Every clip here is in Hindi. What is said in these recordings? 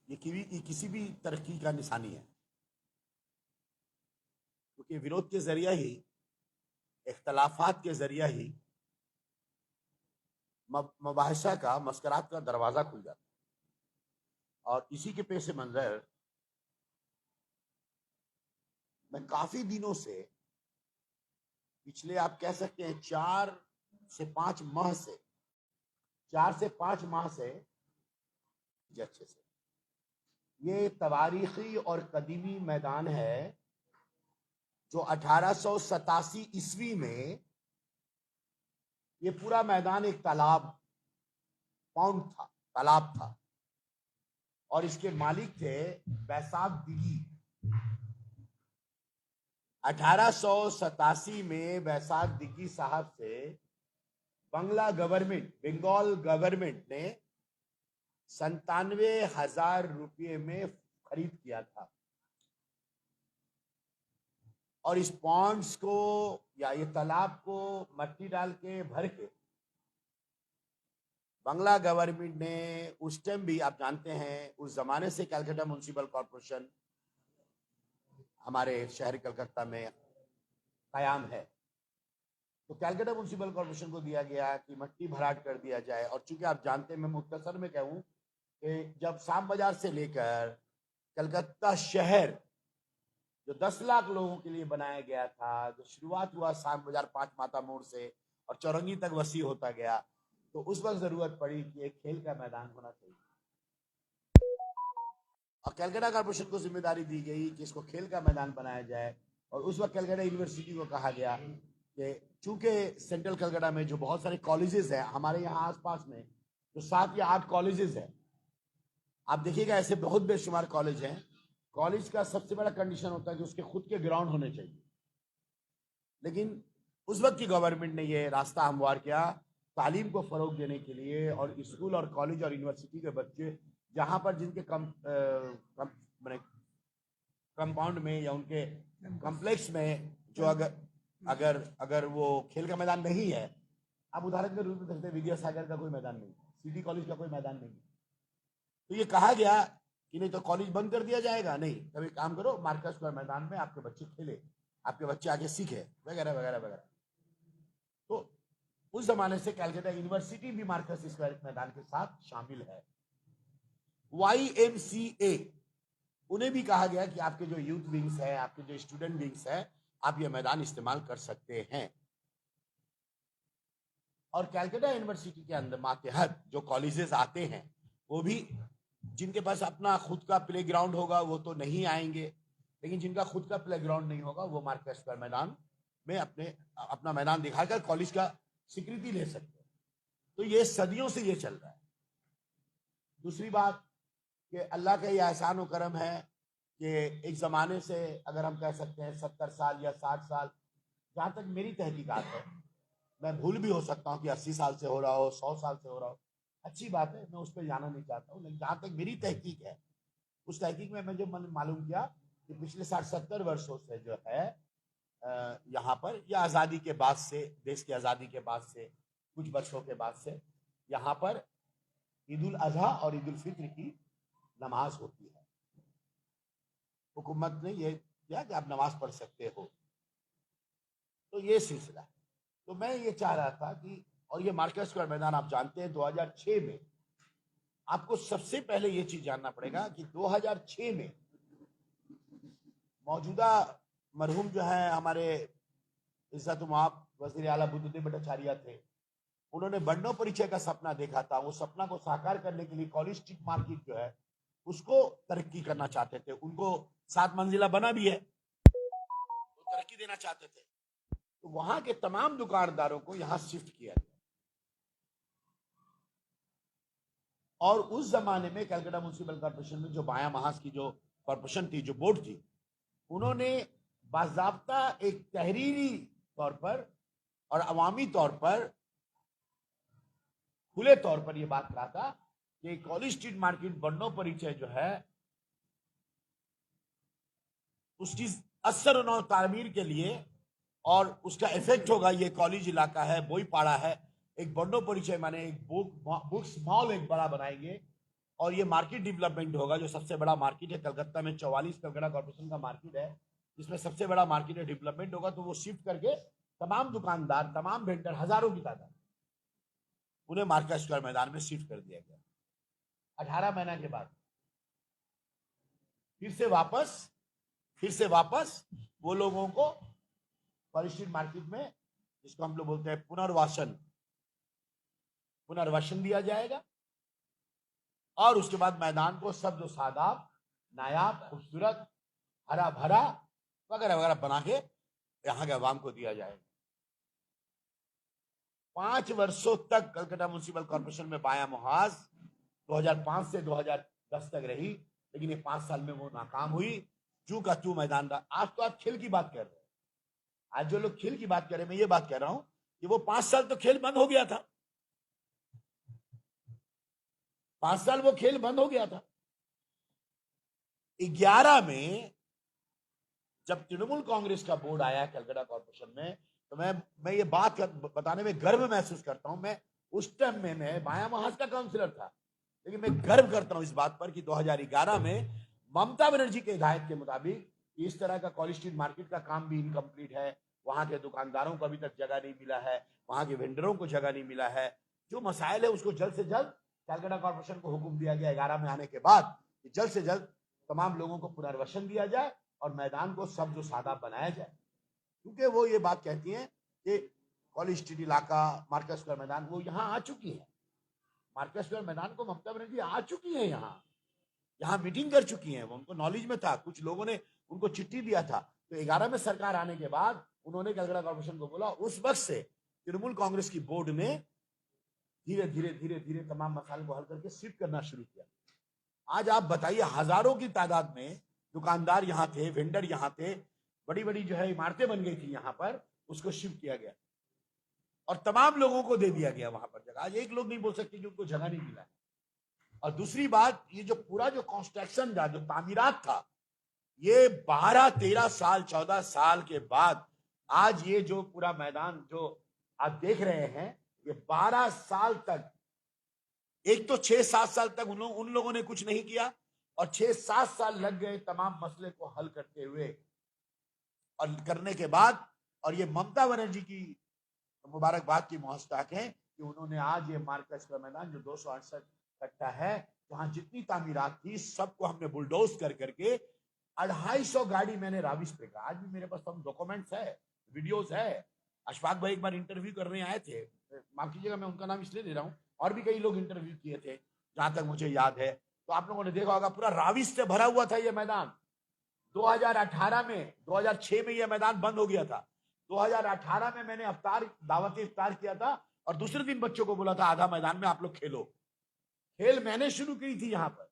ये किसी भी तरक्की का निशानी है, क्योंकि विरोध के जरिए ही, इख्तलाफात के जरिए ही मुबाहिसा का, मस्करात का दरवाजा खुल जाता है। और इसी के पेश मंजर मैं काफी दिनों से, पिछले आप कह सकते हैं 4 से 5 माह से अच्छे से, ये तवारीखी और कदीमी मैदान है जो 1887 ईस्वी में, ये पूरा मैदान एक तालाब था और इसके मालिक थे बैसाख दिघी। 1887 में बैसाख दिघी साहब से बंगाल गवर्नमेंट ने 97,000 रुपये में खरीद किया था। और इस पॉन्ड्स को या ये तालाब को मट्टी डाल के भर के बांग्ला गवर्नमेंट ने, उस टाइम भी आप जानते हैं, उस जमाने से कलकत्ता म्युनिसिपल कॉर्पोरेशन हमारे शहर कलकत्ता में कायम है, तो कलकत्ता म्युनिसिपल कॉर्पोरेशन को दिया गया कि मट्टी भराट कर दिया जाए। और चूंकि आप जानते हैं, मैं मुख्तसर में कहूं कि जब शाम बाजार से लेकर कलकत्ता शहर जो 10 लाख लोगों के लिए बनाया गया था, जो शुरुआत हुआ शाम बाजार 5 माता मोड़ से और चौरंगी तक वसी होता गया, तो उस वक्त जरूरत पड़ी कि एक खेल का मैदान होना चाहिए और कलकत्ता कॉर्पोरेशन को जिम्मेदारी दी गई कि इसको खेल का मैदान बनाया जाए। और उस वक्त कलकत्ता यूनिवर्सिटी को कहा गया कि चूंकि सेंट्रल कलकत्ता में जो बहुत सारे कॉलेजेस हैं, हमारे यहाँ आसपास में जो 7 या 8 कॉलेजेस हैं, आप देखिएगा ऐसे बहुत बेशुमार कॉलेज हैं। कॉलेज का सबसे बड़ा कंडीशन होता है कि उसके खुद के ग्राउंड होने चाहिए, लेकिन उस वक्त की गवर्नमेंट ने यह रास्ता हमवार किया तालीम को फरोग देने के लिए। और स्कूल और कॉलेज और यूनिवर्सिटी के बच्चे जहां पर जिनके कंपाउंड में या उनके कॉम्प्लेक्स में जो अगर वो खेल का मैदान नहीं है, आप उदाहरण के रूप में देखते हैं विद्यासागर का कोई मैदान नहीं, सिटी कॉलेज का कोई मैदान नहीं, तो ये कहा गया कि नहीं तो कॉलेज बंद कर दिया जाएगा, नहीं, कभी काम करो मार्कस स्क्वायर मैदान में आपके बच्चे खेले, आपके बच्चे आगे सीखे, वगैरह वगैरह वगैरह। तो उस जमाने से कलकत्ता यूनिवर्सिटी भी मार्कस स्क्वायर मैदान के साथ शामिल है। YMCA, उन्हें भी कहा गया कि आपके जो यूथ विंग्स है, आपके जो स्टूडेंट विंग्स है, आप ये मैदान इस्तेमाल कर सकते हैं। और कलकत्ता यूनिवर्सिटी के अंदर मातहत जो कॉलेजेस आते हैं, वो भी जिनके पास अपना खुद का प्ले ग्राउंड होगा वो तो नहीं आएंगे, लेकिन जिनका खुद का प्ले ग्राउंड नहीं होगा वो मार्कस स्क्वायर मैदान में अपना मैदान दिखाकर कॉलेज का स्वीकृति ले सकते हैं। तो ये सदियों से ये चल रहा है। दूसरी बात कि अल्लाह का ये एहसान और करम है कि एक जमाने से, अगर हम कह सकते हैं 70 साल या 60 साल, जहां तक मेरी तहकीकात है, मैं भूल भी हो सकता हूँ कि 80 साल से हो रहा हो, 100 साल से हो रहा हो, अच्छी बात है, मैं उस पर जाना नहीं चाहता हूँ, लेकिन जहां तक मेरी तहकीक है, उस तहकीक में मैं जो मालूम किया कि पिछले 60-70 वर्षों से जो है यहाँ पर, या आज़ादी के बाद से, देश की आज़ादी के बाद से कुछ वर्षों के बाद से, यहाँ पर ईद उल अजहा और ईद उल फित्र की नमाज होती है। हुकूमत ने ये किया कि आप नमाज पढ़ सकते हो, तो ये सिलसिला है। तो मैं ये चाह रहा था कि, और ये मार्कस स्क्वायर मैदान आप जानते हैं 2006 में, आपको सबसे पहले ये चीज जानना पड़ेगा कि 2006 में मौजूदा मरहूम जो है हमारे इज्जत माप वज़ीर आला बुद्धदेव भट्टाचार्य थे, उन्होंने बंडो परिचय का सपना देखा था। वो सपना को साकार करने के लिए कॉलेज स्ट्रीट मार्केट जो है उसको तरक्की करना चाहते थे। उनको 7 मंजिला बना भी है, वो तरक्की देना चाहते थे, तो वहां के तमाम दुकानदारों को यहां शिफ्ट किया गया। और उस जमाने में कलकत्ता म्युनिसिपल कॉर्पोरेशन में जो बाया महाज की जो कॉर्पोरेशन थी, जो बोर्ड थी, उन्होंने बाज़ाब्ता एक तहरीरी तौर पर और अवामी तौर पर, खुले तौर पर यह बात कहा था कि कॉलेज स्ट्रीट मार्केट बंडो परिचय जो है उसकी असर और तामीर के लिए, और उसका इफेक्ट होगा, ये कॉलेज इलाका है, बोईपाड़ा है, एक बंडो परिचय माने एक बुक्स मॉल एक बड़ा बनाएंगे, और ये मार्केट डेवलपमेंट होगा। जो सबसे बड़ा मार्केट है कलकत्ता में 44 कलकत्ता कॉर्पोरेशन का मार्केट है, जिसमें सबसे बड़ा मार्केट है डेवलपमेंट होगा, तो वो शिफ्ट करके तमाम दुकानदार, तमाम वेंडर, हजारों की तादाद, उन्हें मार्केट स्क्वायर मैदान में शिफ्ट कर दिया गया। 18 महीना के बाद फिर से वापस वो लोगों को पॉलिस्टीन मार्केट में, जिसको हम लोग बोलते हैं पुनर्वासन दिया जाएगा। और उसके बाद मैदान को सब जो सादाब, नायाब, खूबसूरत, हरा भरा वगैरह वगैरह बना के यहाँ के अवाम को दिया जाएगा। 5 वर्षों तक कलकत्ता म्युनिसिपल कॉर्पोरेशन में बाया मुहाज 2005 से 2010 तक रही, लेकिन ये 5 साल में वो नाकाम हुई। चू का चू मैदान रहा। आज तो आप खेल की बात कर रहे हैं, आज जो लोग खेल की बात कर रहे हैं, मैं ये बात कह रहा हूं कि वो 5 साल तो खेल बंद हो गया था। 5 साल वो खेल बंद हो गया था। 11 में जब तृणमूल कांग्रेस का बोर्ड आया कलकत्ता कॉर्पोरेशन में, तो मैं ये बात बताने में गर्व महसूस करता हूं। मैं उस टाइम में मैं बाया महाज का काउंसिलर था, लेकिन मैं गर्व करता हूं इस बात पर कि 2011 में ममता बनर्जी के हिदायत के मुताबिक इस तरह का कॉलेज स्ट्रीट मार्केट का काम भी इनकम्प्लीट है, वहां के दुकानदारों को अभी तक जगह नहीं मिला है, वहां के वेंडरों को जगह नहीं मिला है। जो मसाइल है उसको जल्द से जल्द कलकत्ता कॉर्पोरेशन को हुक्म दिया गया 11 में आने के बाद कि जल्द से जल्द तमाम लोगों को पुनर्वसन दिया जाए और मैदान को सब जो सादा बनाया जाए। क्योंकि वो ये बात कहती हैं कि कॉलेज स्ट्रीट इलाका, मार्केट स्क्वायर मैदान, वो यहाँ आ चुकी है। मार्केट स्क्वायर मैदान को ममता बनर्जी आ चुकी है, यहाँ मीटिंग कर चुकी हैं, वो उनको नॉलेज में था, कुछ लोगों ने उनको चिट्ठी दिया था। तो 11 में सरकार आने के बाद उन्होंने कलकत्ता कॉर्पोरेशन को बोला। उस वक्त से तृणमूल कांग्रेस की बोर्ड ने धीरे धीरे धीरे धीरे तमाम मसाले को हल करके शिफ्ट करना शुरू किया। आज आप बताइए, हजारों की तादाद में दुकानदार यहाँ थे, वेंडर यहाँ थे, बड़ी बड़ी जो है इमारतें बन गई थी यहाँ पर, उसको शिफ्ट किया गया और तमाम लोगों को दे दिया गया वहां पर जगह। आज एक लोग नहीं बोल सकते कि उनको जगह नहीं मिला। और दूसरी बात, ये जो पूरा जो कंस्ट्रक्शन था, जो तामीरात था, ये 12, 13 साल, 14 साल के बाद आज ये जो पूरा मैदान जो आप देख रहे हैं, ये 12 साल तक, एक तो 6-7 साल तक उन लोगों ने कुछ नहीं किया और 6-7 साल लग गए तमाम मसले को हल करते हुए और करने के बाद। और ये ममता बनर्जी की मुबारकबाद की मुहस्ताक है कि उन्होंने आज ये मार्केट स्क्वायर मैदान जो 268 कट्टा है, वहां जितनी तामीरात थी सबको हमने बुलडोज कर करके 250 गाड़ी मैंने राविश फेंका। आज भी मेरे पास सब डॉक्यूमेंट्स है, वीडियोस है। अशफाक भाई एक बार इंटरव्यू करने आए थे, माफ कीजिएगा मैं उनका नाम इसलिए ले रहा हूँ, और भी कई लोग इंटरव्यू किए थे जहां तक मुझे याद है। तो आप लोगों ने देखा होगा पूरा राविश से भरा हुआ था ये मैदान। 2018 में, 2006 में यह मैदान बंद हो गया था। 2018 में मैंने दावत इफ्तार किया था और दूसरे दिन बच्चों को बोला था आधा मैदान में आप लोग खेलो। खेल मैंने शुरू की थी यहाँ पर।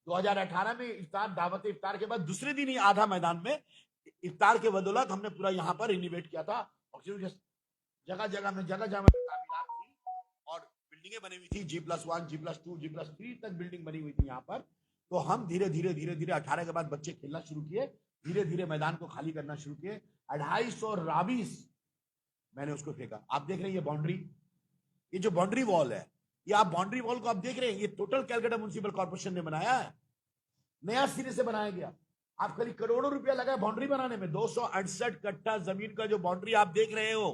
2018 में इफ्तार, दावत इफ्तार के बाद दूसरे दिन ही आधा मैदान में इफ्तार के बदौलत हमने पूरा यहाँ पर रिनोवेट किया था। और जगह जगह में तामीरात थी और बिल्डिंगें बनी हुई थी, G+1, G+2, G+3 तक बिल्डिंग बनी हुई थी यहाँ पर। तो हम धीरे धीरे 18 के बाद बच्चे खेलना शुरू किए, धीरे धीरे मैदान को खाली करना शुरू किए। 250 राविस मैंने उसको फेंका। आप देख रहे हैं ये बाउंड्री, ये जो बाउंड्री वॉल है, ये आप बाउंड्री वॉल को आप देख रहे हैं, ये टोटल कलकत्ता म्युनिसिपल कॉर्पोरेशन ने बनाया है, नया सिरे से बनाया गया। आप खाली करोड़ों रुपया लगा बाउंड्री बनाने में। 268 कट्टा जमीन का जो बाउंड्री आप देख रहे हो,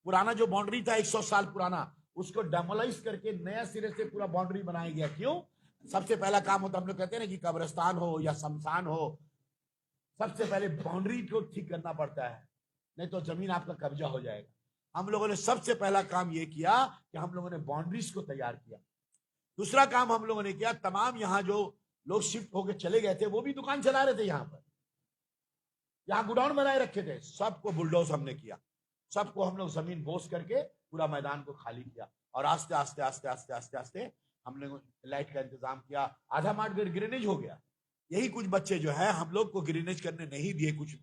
पुराना जो बाउंड्री था 100 साल पुराना, उसको डेमोलाइज करके नया सिरे से पूरा बाउंड्री बनाया गया। क्यों? सबसे पहला काम होता, हम लोग कहते हैं ना कि कब्रिस्तान हो या शमशान हो, सबसे पहले बाउंड्री को ठीक करना पड़ता है, नहीं तो जमीन आपका कब्जा हो जाएगा। हम लोगों ने सबसे पहला काम यह किया कि हम लोगों ने बाउंड्रीज को तैयार किया। दूसरा काम हम लोगों ने किया, तमाम यहां जो लोग शिफ्ट होकर चले गए थे, वो भी दुकान चला रहे थे यहाँ पर, यहाँ गोडाउन बनाए रखे थे, सबको बुलडोज हमने किया, सबको हम लोग जमीन बोस करके पूरा मैदान को खाली किया। और आस्ते आस्ते आस्ते आस्ते आस्ते आस्ते हमने लाइट का इंतजाम किया। आधा मार्ट ग्रेनेज हो गया। यही कुछ बच्चे जो है हम लोग को ग्रेनेज करने नहीं दिए, कुछ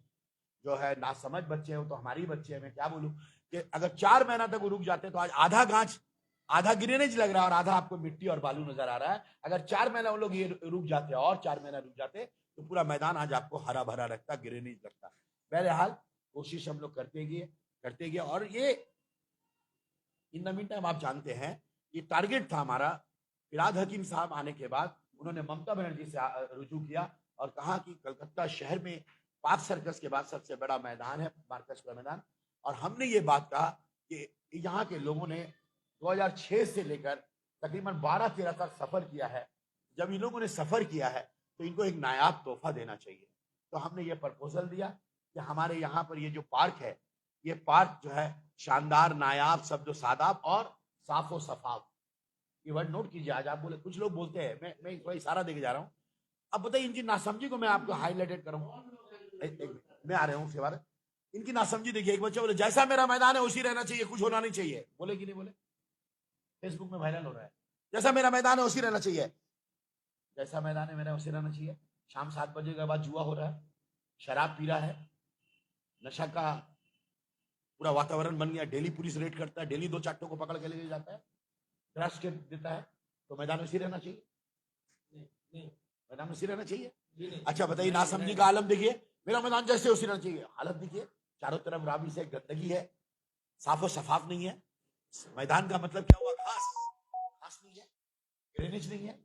जो है नासमझ बच्चे हैं, वो तो हमारी बच्चे हैं। मैं क्या बोलूं कि अगर 4 महीना तक वो रुक जाते तो आज आधा गांच, आधा ग्रेनेज लग रहा है और आधा आपको मिट्टी और बालू नजर आ रहा है। अगर 4 महीना वो लोग ये रुक जाते और 4 महीना रुक जाते तो पूरा मैदान आज आपको हरा भरा रखता, ग्रेनेज लगता। बहरहाल कोशिश हम लोग करते गए और ये इन द मीन टाइम आप जानते हैं ये टारगेट था हमारा फिराद हकीम साहब आने के बाद उन्होंने ममता बनर्जी से रुजू किया और कहा कि कलकत्ता शहर में पार्क सर्कस के बाद सबसे बड़ा मैदान है मार्कस का मैदान। और हमने ये बात कहा कि यहाँ के लोगों ने 2006 से लेकर तकरीबन 12-13 तक सफर किया है। जब इन लोगों ने सफर किया है तो इनको एक नायाब तोहफा देना चाहिए। तो हमने ये प्रपोजल दिया कि हमारे यहाँ पर ये जो पार्क है, ये पार्क जो है शानदार, नायाब, शब्द सादाब और साफो सफाफ। ये वर्ड नोट कीजिए। आज आप बोले, कुछ लोग बोलते हैं, मैं थोड़ा इशारा देके जा रहा हूँ। अब बताइए, इनकी नासमझी को मैं आपको हाईलाइटेड करूँ। मैं आ रहा हूँ उसके बाद। इनकी नासमझी देखिए। एक बच्चा बोले जैसा मेरा मैदान है उसी रहना चाहिए, कुछ होना नहीं चाहिए। बोले कि नहीं बोले? फेसबुक में वायरल हो रहा है, जैसा मेरा मैदान है उसी रहना चाहिए। जैसा मैदान है मेरा उसी रहना चाहिए। शाम 7 बजे के बाद जुआ हो रहा है, शराब पी रहा है, नशा का पूरा वातावरण बन गया। डेली पुलिस रेड करता है, डेली 2 चाटों को पकड़ के ले जाता है, क्रश के देता है। तो मैदान उसी रहना चाहिए? नहीं, मैदान उसी रहना चाहिए। अच्छा बताइए, नासमझी का आलम देखिए। मेरा मैदान जैसे उसी रहना चाहिए। हालत देखिए, चारों तरफ रावी से गंदगी है, साफो सफाफ नहीं है। मैदान का मतलब क्या हुआ? खास नहीं है, ग्रीनिश नहीं है,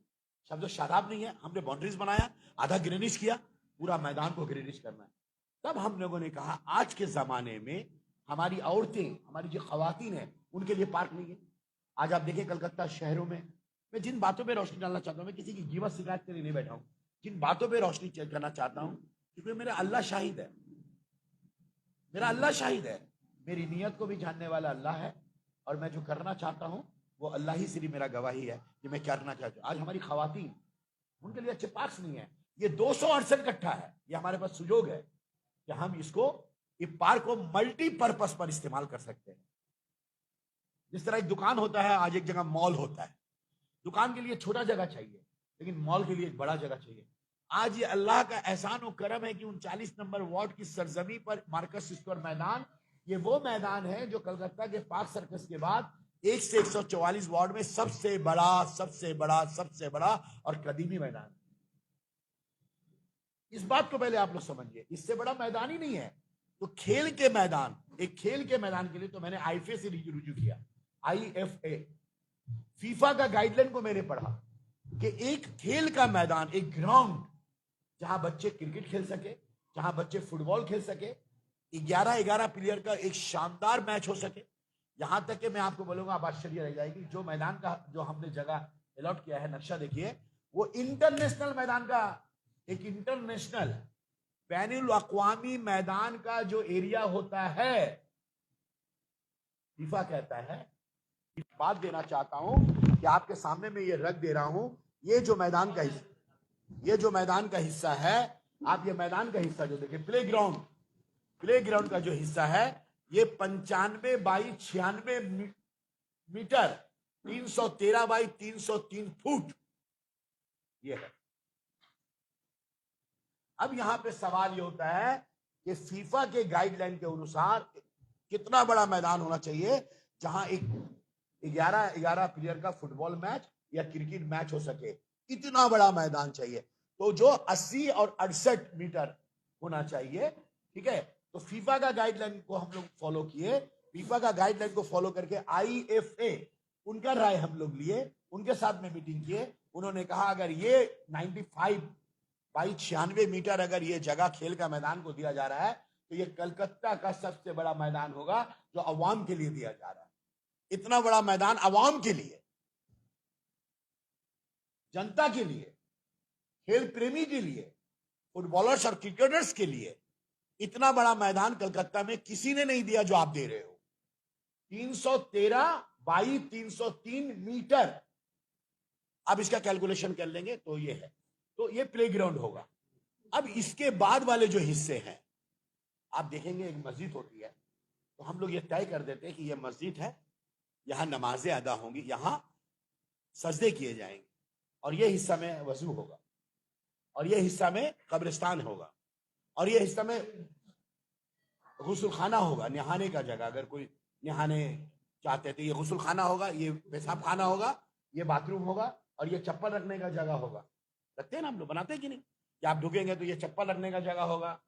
शब्द शादाब नहीं है। हमने बाउंड्रीज बनाया, आधा ग्रीनिश किया, पूरा मैदान को ग्रीनिश करना है। तब हम लोगों ने कहा आज के जमाने में हमारी औरतें, हमारी जो खवातीन है, उनके लिए पार्क नहीं है। आज आप देखें कलकत्ता शहरों में, मैं जिन बातों पे रोशनी डालना चाहता हूं, मैं किसी की गिवत शिकायत के लिए नहीं बैठा हूं, जिन बातों पे रोशनी करना चाहता हूं, क्योंकि मेरा अल्लाह शाहिद है, मेरा अल्लाह शाहिद है, मेरी नीयत को भी जानने वाला अल्लाह है, और मैं जो करना चाहता हूं वो अल्लाह ही सिर्फ मेरा गवाही है कि मैं करना चाहता हूं। आज हमारी खवातीन, उनके लिए अच्छे पार्क्स नहीं है। ये 268 कट्ठा है, ये हमारे पास सुजोग है कि हम इसको, ये पार्क को मल्टीपर्पस पर इस्तेमाल कर सकते हैं। जिस तरह एक दुकान होता है, आज एक जगह मॉल होता है। दुकान के लिए छोटा जगह चाहिए, लेकिन मॉल के लिए एक बड़ा जगह चाहिए। आज ये अल्लाह का एहसान और करम है कि 39 नंबर वार्ड की सरजमी पर मार्कस स्क्वायर मैदान, ये वो मैदान है जो कलकत्ता के पार्क सर्कस के बाद 1 से 144 वार्ड में सबसे बड़ा, सबसे बड़ा, सबसे बड़ा और कदीमी मैदान। इस बात को पहले आप लोग समझिए, इससे बड़ा मैदान ही नहीं है। तो खेल के मैदान, एक खेल के मैदान के लिए तो मैंने आईएफए से रुजू किया। आईएफए, फीफा का गाइडलाइन को मैंने पढ़ा कि एक खेल का मैदान, एक ग्राउंड जहां बच्चे क्रिकेट खेल सके, जहां बच्चे फुटबॉल खेल सके, 11-11 प्लेयर का एक शानदार मैच हो सके। यहां तक कि मैं आपको बोलूंगा, आप आश्चर्य रह जाएगी, जो मैदान का जो हमने जगह अलॉट किया है, नक्शा देखिए, वो इंटरनेशनल मैदान का, एक इंटरनेशनल बैनुल अक़वामी मैदान का जो एरिया होता है, फीफा कहता है। बात देना चाहता हूं कि आपके सामने में ये रख दे रहा हूं, ये जो मैदान का हिस्सा, ये जो मैदान का हिस्सा है, आप ये मैदान का हिस्सा जो देखिए, प्ले ग्राउंड का जो हिस्सा है, ये 95 बाई 96 मीटर, 313 बाई 303 फुट ये है। अब यहां पे सवाल ये होता है कि फीफा के गाइडलाइन के अनुसार कितना बड़ा मैदान होना चाहिए जहां एक 11-11 प्लेयर का फुटबॉल मैच या क्रिकेट मैच हो सके। इतना बड़ा मैदान चाहिए, तो जो 80 और 68 मीटर होना चाहिए। ठीक है, तो फीफा का गाइडलाइन को हम लोग फॉलो किए। फीफा का गाइडलाइन को फॉलो करके आईएफए, उनका राय हम लोग लिए, उनके साथ में मीटिंग किए। उन्होंने कहा अगर ये 95 बाई 96 मीटर अगर ये जगह खेल का मैदान को दिया जा रहा है, तो ये कलकत्ता का सबसे बड़ा मैदान होगा जो अवाम के लिए दिया जा रहा है। इतना बड़ा मैदान अवाम के लिए, जनता के लिए, खेल प्रेमी के लिए, फुटबॉलर्स और क्रिकेटर्स के लिए, इतना बड़ा मैदान कलकत्ता में किसी ने नहीं दिया जो आप दे रहे हो। 313 बाई 303 मीटर, अब इसका कैलकुलेशन कर लेंगे तो ये है, तो ये प्लेग्राउंड होगा। अब इसके बाद वाले जो हिस्से हैं, आप देखेंगे एक मस्जिद होती है, तो हम लोग ये तय कर देते हैं कि ये मस्जिद है, यहां नमाजें अदा होंगी, यहां सजदे किए जाएंगे, और ये हिस्सा में वजू होगा, और ये हिस्सा में कब्रिस्तान होगा, और ये हिस्सा में गुस्ल खाना होगा, नहाने का जगह। अगर कोई नहाने चाहते तो ये गुस्ल खाना होगा, ये पेशाब खाना होगा, ये बाथरूम होगा, और ये चप्पल रखने का जगह होगा। रखते हैं ना हम लोग, बनाते हैं कि नहीं, कि आप ढुकेंगे तो ये चप्पल रखने का जगह होगा,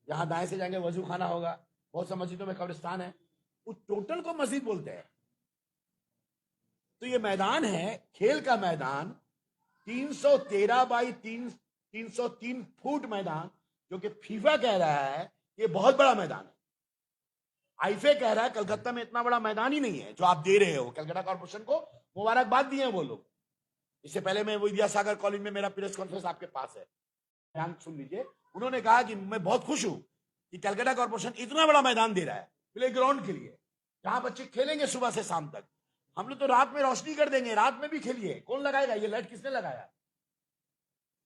यहाँ दाएं से जाएंगे वजू खाना होगा। बहुत सा मस्जिदों में कब्रिस्तान है, उस टोटल को मस्जिद बोलते हैं। तो ये मैदान है, खेल का मैदान, 313 बाई 303 फुट मैदान, जो कि फीफा कह रहा है ये बहुत बड़ा मैदान है। आईफे कह रहा है कलकत्ता में इतना बड़ा मैदान ही नहीं है जो आप दे रहे हो। कलकत्ता कॉर्पोरेशन को मुबारकबाद दिए हैं वो लोग। इससे पहले मैं विद्यासागर कॉलेज में, मेरा प्रेस कॉन्फ्रेंस आपके पास है, ध्यान सुन लीजिए। उन्होंने कहा कि मैं बहुत खुश हूं कि कलकत्ता कॉर्पोरेशन इतना बड़ा मैदान दे रहा है प्ले ग्राउंड के लिए, जहां बच्चे खेलेंगे सुबह से शाम तक। हम लोग तो रात में रोशनी कर देंगे, रात में भी खेलिए। कौन लगाएगा? ये लाइट किसने लगाया?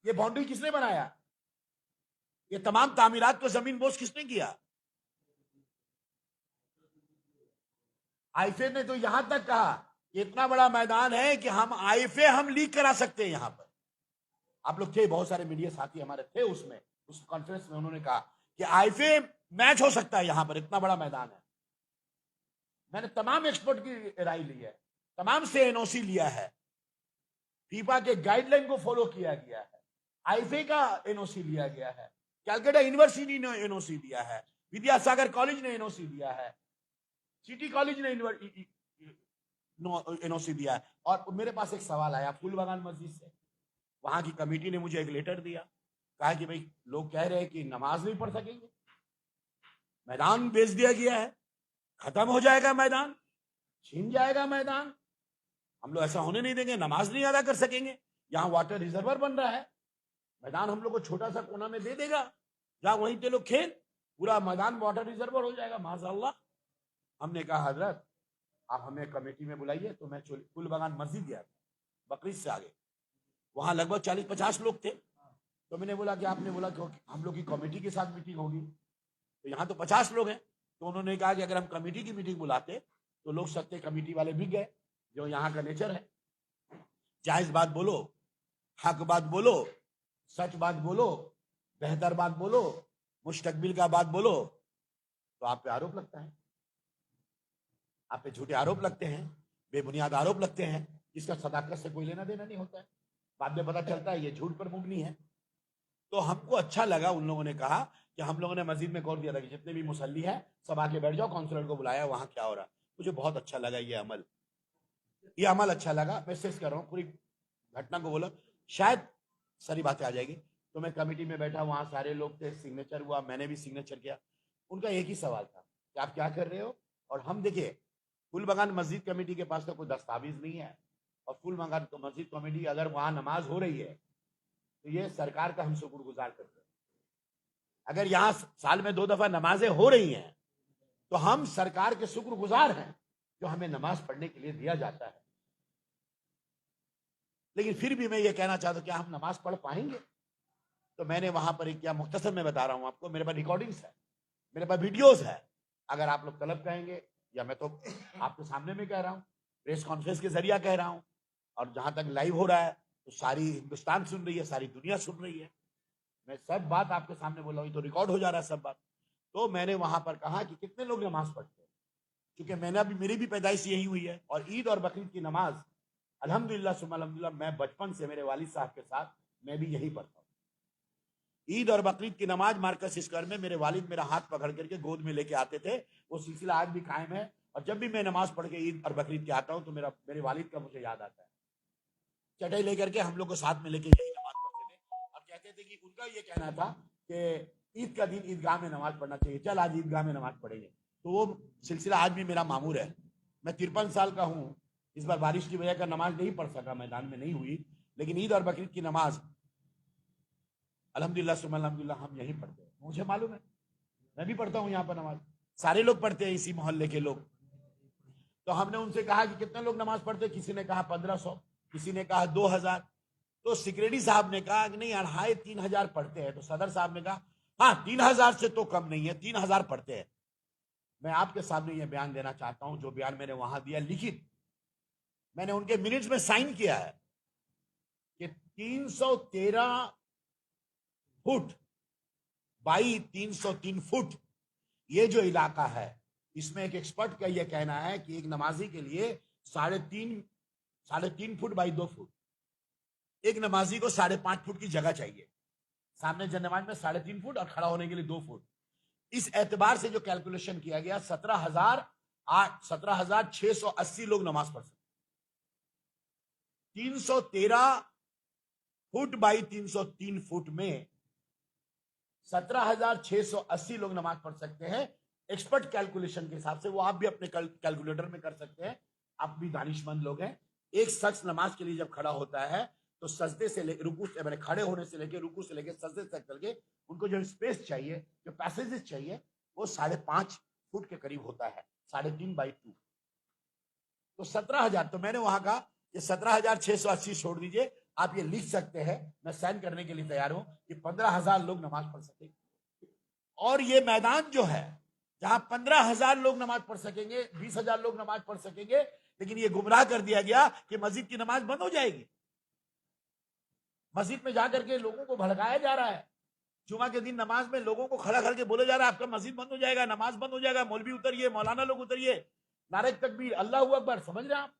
ये बाउंड्री किसने बनाया? ये तमाम तामीरात को जमीन बोझ किसने किया? आईफे ने तो यहां तक कहा कि इतना बड़ा मैदान है कि हम आईफे हम लीक करा सकते हैं। यहां पर आप लोग थे, बहुत सारे मीडिया साथी हमारे थे उसमें, उस कॉन्फ्रेंस में। उन्होंने कहा कि आईफे मैच हो सकता है यहां पर, इतना बड़ा मैदान है। मैंने तमाम एक्सपर्ट की राय ली है, तमाम से एनओसी लिया है, फीफा के गाइडलाइन को फॉलो किया गया है, आईफे का एनओसी लिया गया है, कैलकाटा यूनिवर्सिटी ने एनओसी दिया है, विद्यासागर कॉलेज ने एनओसी दिया है, सिटी कॉलेज ने एनओसी दिया है। और मेरे पास एक सवाल आया फूलबागान मस्जिद से, वहां की कमेटी ने मुझे एक लेटर दिया, कहा कि भाई लोग कह रहे हैं कि नमाज नहीं पढ़ सकेंगे, मैदान बेच दिया गया है, खत्म हो जाएगा मैदान, छीन जाएगा मैदान, हम लोग ऐसा होने नहीं देंगे, नमाज नहीं अदा कर सकेंगे। यहां वाटर रिजर्वर बन रहा है, मैदान हम लोग को छोटा सा कोना में दे देगा, जहां वहीं पे लोग खेल, पूरा मैदान वाटर रिजर्वर हो जाएगा। माशाअल्लाह। हमने कहा हजरत आप हमें कमेटी में बुलाइए। तो मैं फूलबागान मस्जिद गया था, बकरीद से आगे, वहां लगभग 40-50 लोग थे। तो मैंने बोला कि आपने बोला कि हम लोग की कमेटी के साथ मीटिंग होगी, तो यहाँ तो 50 लोग हैं। तो उन्होंने कहा कि अगर हम कमेटी की मीटिंग बुलाते तो लोग सकते कमेटी वाले भी गए, जो यहाँ का नेचर है। जायज बात बोलो, हक बात बोलो, सच बात बोलो, बेहतर बात बोलो, मुस्तकबिल का बात बोलो, तो आप पे आरोप लगता है, आप पे झूठे आरोप लगते हैं, बेबुनियाद आरोप लगते हैं, जिसका सदाकत से कोई लेना देना नहीं होता है। बाद में पता चलता है ये झूठ पर मुबनी है। तो हमको अच्छा लगा, उन लोगों ने कहा कि हम लोगों ने मस्जिद में गौर दिया था कि जितने भी मुसल्ली हैं सब आके बैठ जाओ, काउंसलर को बुलाया, वहां क्या हो रहा। मुझे बहुत अच्छा लगा ये अमल अच्छा लगा। मैसेज कर रहा हूँ, पूरी घटना को बोला, शायद सारी बातें आ जाएगी। तो मैं कमेटी में बैठा, वहां सारे लोग थे, सिग्नेचर हुआ, मैंने भी सिग्नेचर किया। उनका एक ही सवाल था कि आप क्या कर रहे हो। और हम देखिए, फूलबागान मस्जिद कमेटी के पास तो कोई दस्तावेज नहीं है, और फूलबागान मस्जिद कमेटी अगर वहां नमाज हो रही है तो ये सरकार का हम शुक्रगुजार करते हैं। अगर यहाँ साल में 2 दफा नमाजें हो रही हैं तो हम सरकार के शुक्रगुजार हैं जो हमें नमाज पढ़ने के लिए दिया जाता है। लेकिन फिर भी मैं ये कहना चाहता हूं, क्या हम नमाज पढ़ पाएंगे? तो मैंने वहां पर एक, क्या मुख्तसर में बता रहा हूं आपको, मेरे पास रिकॉर्डिंग्स है, मेरे पास वीडियोस है। अगर आप लोग तलब कहेंगे, या मैं तो आपके सामने में कह रहा हूं, प्रेस कॉन्फ्रेंस के जरिए कह रहा हूं, और जहां तक लाइव हो रहा है तो सारी हिंदुस्तान सुन रही है, सारी दुनिया सुन रही है। मैं सब बात आपके सामने बोल रहा हूं, तो रिकॉर्ड हो जा रहा है सब बात। तो मैंने वहां पर कहा कि कितने लोग नमाज पढ़ते हैं, क्योंकि मैंने अभी, मेरी भी पैदाइश यही हुई है, और ईद और बकरीद की नमाज अल्हम्दुलिल्लाह सुम्मा अल्हम्दुलिल्लाह मैं बचपन से मेरे वालिद साहब के साथ मैं भी यही पढ़ता हूँ। ईद और बकरीद की नमाज मार्कस स्क्वायर में मेरे वालिद मेरा हाथ पकड़ करके गोद में लेके आते थे, वो सिलसिला आज भी कायम है। और जब भी मैं नमाज पढ़ के ईद और बकरीद के आता हूँ तो मेरे वालिद का मुझे याद आता है। चटाई लेकर के हम लोग को साथ में लेके यही नमाज पढ़ते थे, और कहते थे कि उनका ये कहना था कि ईद का दिन ईदगाह में नमाज पढ़ना चाहिए, चल आज ईदगाह में नमाज पढ़ेंगे। तो वो सिलसिला आज भी मेरा मामूर है। मैं 53 साल का हूँ, इस बार बारिश की वजह का नमाज नहीं पढ़ सका, मैदान में नहीं हुई, लेकिन ईद और बकरीद की नमाज अल्हम्दुलिल्लाह सुम्मा अल्हम्दुलिल्लाह हम यहीं पढ़ते हैं। मुझे मालूम है, मैं भी पढ़ता हूँ यहाँ पर नमाज, सारे लोग पढ़ते हैं, इसी मोहल्ले के लोग। तो हमने उनसे कहा कि कितने लोग नमाज पढ़ते, किसी ने कहा 1500, किसी ने कहा 2000। तो सिक्रेटरी साहब ने कहा कि नहीं 2500-3000 पढ़ते हैं। तो सदर साहब ने कहा हाँ 3000 से तो कम नहीं है, 3000 पढ़ते हैं। मैं आपके सामने ये बयान देना चाहता हूं, जो बयान मैंने वहां दिया लिखित, मैंने उनके मिनट्स में साइन किया है कि 313 फुट बाई 303 फुट ये जो इलाका है, इसमें एक एक्सपर्ट का यह कहना है कि एक नमाजी के लिए 3.5 फुट बाई 2 फुट, एक नमाजी को 5.5 फुट की जगह चाहिए। सामने जन्नमाज में 3.5 फुट और खड़ा होने के लिए 2 फुट। इस एतबार से जो कैलकुलेशन किया गया, 17,680 लोग नमाज पढ़ सकते। 313 फुट बाई 303 फुट में 17,680 लोग नमाज पढ़ सकते हैं। एक्सपर्ट कैलकुलेशन के हिसाब से, वो आप भी अपने कैलकुलेटर में कर सकते हैं, आप भी दानिशमंद लोग हैं। एक शख्स नमाज के लिए जब खड़ा होता है तो सजदे से रुकू से, मैंने खड़े होने से लेके रुकू से लेके सजदे तक करके उनको जो स्पेस चाहिए, जो पैसेजेस चाहिए, वो 5.5 फुट के करीब होता है, 3.5 बाई 2। तो 17,000, तो मैंने वहां कहा ये 17,680 छोड़ दीजिए, आप ये लिख सकते हैं, मैं साइन करने के लिए तैयार हूं कि 15,000 लोग नमाज पढ़ सकेंगे। और ये मैदान जो है जहां 15,000 लोग नमाज पढ़ सकेंगे, 20,000 लोग नमाज पढ़ सकेंगे, लेकिन ये गुमराह कर दिया गया कि मस्जिद की नमाज बंद हो जाएगी। मस्जिद में जाकर के लोगों को भड़काया जा रहा है। जुमा के दिन नमाज में लोगों को खड़ा करके बोला जा रहा है आपका मस्जिद बंद हो जाएगा, नमाज बंद हो जाएगा, मौलवी उतरिए, मौलाना लोग उतरिए, नारे तकबीर, अल्लाहू अकबर। समझ रहे हैं आप?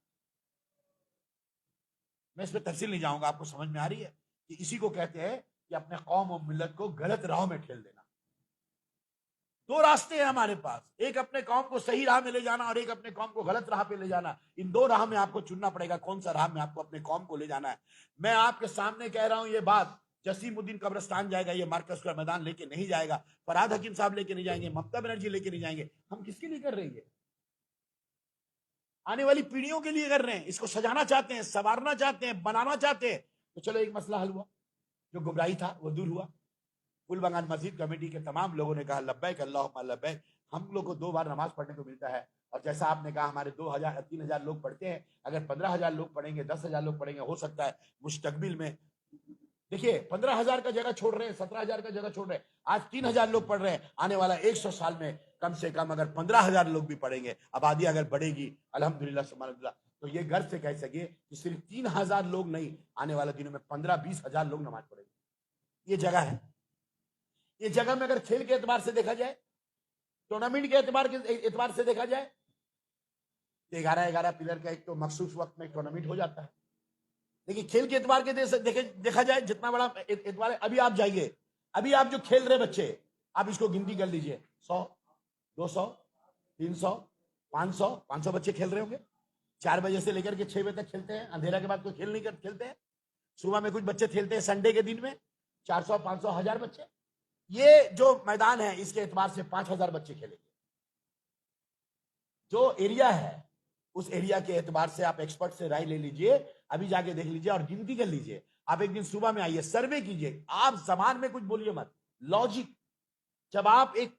मैं इस पर तफसील नहीं जाऊंगा, आपको समझ में आ रही है कि इसी को कहते हैं कि अपने कौम और मिल्लत को गलत राह में ठेल देना। दो रास्ते हैं हमारे पास, एक अपने कौम को सही राह में ले जाना और एक अपने कौम को गलत राह पे ले जाना। इन दो राह में आपको चुनना पड़ेगा कौन सा राह में आपको अपने कौम को ले जाना है। मैं आपके सामने कह रहा हूं ये बात, जसीमुद्दीन कब्रिस्तान जाएगा, ये मार्कस का मैदान लेके नहीं जाएगा, फरहाद हकीम साहब लेके नहीं जाएंगे, ममता बनर्जी लेके नहीं जाएंगे। हम किसके लिए कर रहे हैं? आने वाली पीढ़ियों के लिए कर रहे हैं। इसको सजाना चाहते हैं, संवारना चाहते हैं, बनाना चाहते हैं। तो चलो एक मसला हल हुआ, जो गुमराही था वो दूर हुआ। फुलबंगान मस्जिद कमेटी के तमाम लोगों ने कहा लब्बैक अल्लाहुम्मा लब्बैक। हम लोग को 2 बार नमाज पढ़ने को मिलता है, और जैसा आपने कहा हमारे 2,000 3,000 लोग पढ़ते हैं, अगर 15,000 लोग पढ़ेंगे, 10,000 लोग पढ़ेंगे, हो सकता है मुस्तकबिल में, देखिए 15,000 का जगह छोड़ रहे हैं, 17,000 का जगह छोड़ रहे हैं, आज 3,000 लोग पढ़ रहे हैं। आने वाला 100 साल में कम से कम अगर 15,000 लोग भी पढ़ेंगे, आबादी अगर बढ़ेगी, अल्हम्दुलिल्लाह सुब्हानअल्लाह, तो ये गर्व से कह सके कि सिर्फ 3,000 लोग नहीं, आने वाले दिनों में 15-20,000 लोग नमाज पढ़ेंगे। ये जगह है। ये जगह में अगर खेल के एतबार से देखा जाए, टूर्नामेंट के एतबार से देखा जाए, तो 11-11 प्लेयर का एक तो मखसूस वक्त में टूर्नामेंट हो जाता है। लेकिन खेल के एतबार के देखा जाए, जितना बड़ा एतबार है, अभी आप जाइए, अभी आप जो खेल रहे बच्चे, आप इसको गिनती कर लीजिए, 100, 200, 300, 500 बच्चे खेल रहे होंगे। 4 बजे से लेकर के 6 बजे तक खेलते हैं, अंधेरा के बाद कोई खेल नहीं खेलते हैं। सुबह में कुछ बच्चे खेलते हैं, संडे के दिन में 400, 500, 1000 बच्चे। ये जो मैदान है इसके एतबार से 5,000 बच्चे खेलेंगे। जो एरिया है उस एरिया के एतबार से आप एक्सपर्ट से राय ले लीजिए, अभी जाके देख लीजिए और गिनती कर लीजिए। आप एक दिन सुबह में आइए, सर्वे कीजिए, आप जबान में कुछ बोलिए मत, लॉजिक। जब आप एक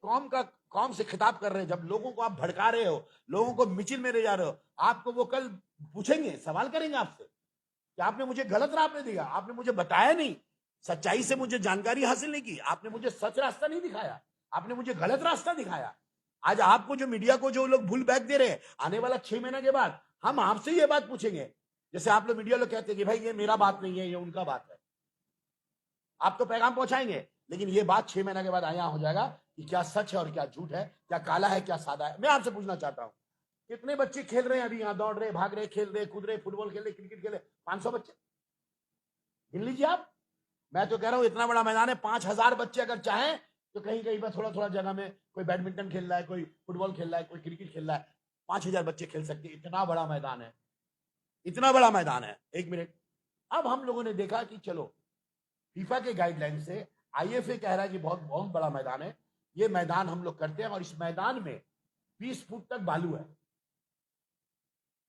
कौम से खिताब कर रहे हैं, जब लोगों को आप भड़का रहे हो, लोगों को मिचिल में ले जा रहे हो, आपको वो कल पूछेंगे, सवाल करेंगे आपसे कि आपने मुझे गलत राह पे दिया, आपने मुझे बताया नहीं, सच्चाई से मुझे जानकारी हासिल नहीं की, आपने मुझे सच रास्ता नहीं दिखाया, आपने मुझे गलत रास्ता दिखाया। आज आपको जो मीडिया को जो लोग भूल बैक दे रहे हैं, आने वाला 6 महीने के बाद हम आपसे ये बात पूछेंगे, जैसे आप लोग मीडिया लोग कहते हैं कि भाई ये मेरा बात नहीं है, ये उनका बात है। आप तो पैगाम पहुंचाएंगे, लेकिन ये बात 6 महीने के बाद आया हो जाएगा कि क्या सच है और क्या झूठ है, क्या काला है क्या सादा है। मैं आपसे पूछना चाहता हूं, कितने बच्चे खेल रहे हैं अभी यहां, दौड़ रहे, भाग रहे, खेल रहे, कूद रहे, फुटबॉल खेल रहे, क्रिकेट खेल रहे? 500 बच्चे गिन लीजिए आप। मैं तो कह रहा हूं इतना बड़ा मैदान है, 5,000 बच्चे अगर चाहें तो कहीं कहीं पर थोड़ा थोड़ा जगह में कोई बैडमिंटन खेल रहा है, कोई फुटबॉल खेल रहा है, कोई क्रिकेट खेल रहा है, 5,000 बच्चे खेल सकते हैं। इतना बड़ा मैदान है, इतना बड़ा मैदान है। एक मिनट, अब हम लोगों ने देखा कि चलो फीफा के गाइडलाइन से आईएफए कह रहा है कि बहुत बहुत बड़ा मैदान है, ये मैदान हम लोग करते हैं, और इस मैदान में 20 फुट तक बालू है।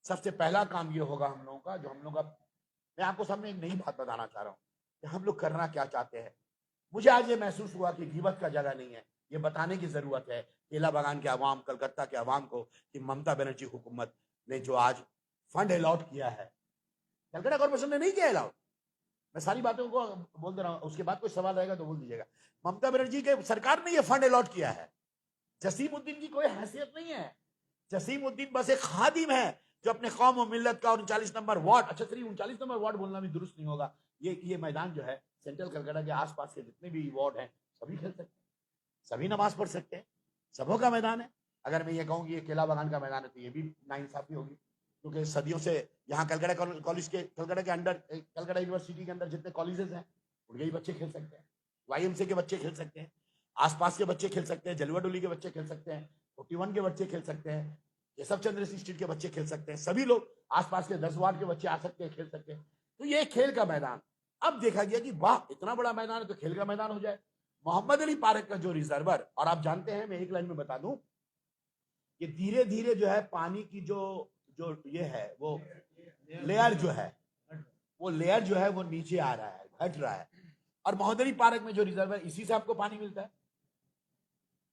सबसे पहला काम ये होगा हम लोगों का, जो हम लोग, मैं आपको सामने एक नई बात बताना चाह रहा हूं कि हम लोग करना क्या चाहते हैं। मुझे आज ये महसूस हुआ कि गिबत का जगह नहीं है, ये बताने की जरूरत है केला बागान के अवाम, कलकत्ता के अवाम को, कि ममता बनर्जी हुकूमत ने जो आज फंड अलॉट किया है, कलकत्ता कॉर्पोरेशन ने नहीं किया अलाउड। मैं सारी बातों को बोल दे रहा हूं, उसके बाद कोई सवाल रहेगा तो बोल दीजिएगा। ममता बनर्जी के सरकार ने यह फंड अलॉट किया है। जसीमुद्दीन की कोई हैसियत नहीं है, जसीमुद्दीन बस एक खादिम है जो अपने कौम और मिल्लत का, और 39 नंबर वार्ड, अच्छा 39 नंबर वार्ड बोलना भी दुरुस्त नहीं होगा, ये मैदान जो है सेंट्रल कलकत्ता के आसपास के जितने भी वार्ड हैं सभी खेल सकते हैं, सभी नमाज पढ़ सकते हैं, सबों का मैदान है। अगर मैं ये कहूँ कि ये केला बागान का मैदान है तो ये भी नाइंसाफी होगी, क्योंकि सदियों से यहाँ कलकत्ता कॉलेज के, कलकत्ता के अंडर, कलकत्ता यूनिवर्सिटी के अंदर जितने कॉलेजेस हैं उनके ही बच्चे खेल सकते हैं, वाईएमसी के बच्चे खेल सकते हैं, आसपास के बच्चे खेल सकते हैं, जलवा डोली के बच्चे खेल सकते हैं, 41 के बच्चे खेल सकते हैं, केशव चंद्र इंस्टीट्यूट के बच्चे खेल सकते हैं, सभी लोग आसपास के 10 वार्ड के बच्चे आ सकते हैं, खेल सकते हैं। तो ये खेल का मैदान। अब देखा गया कि वाह इतना बड़ा मैदान है तो खेल का मैदान हो जाए। मोहम्मद अली पार्क का जो रिजर्वर, और आप जानते हैं, मैं एक लाइन में बता दूं, कि धीरे धीरे जो है पानी की जो जो ये है वो लेयर जो है, वो लेयर जो है वो नीचे आ रहा है, घट रहा है। और मोहम्मद अली पार्क में जो रिजर्वर, इसी से आपको पानी मिलता है।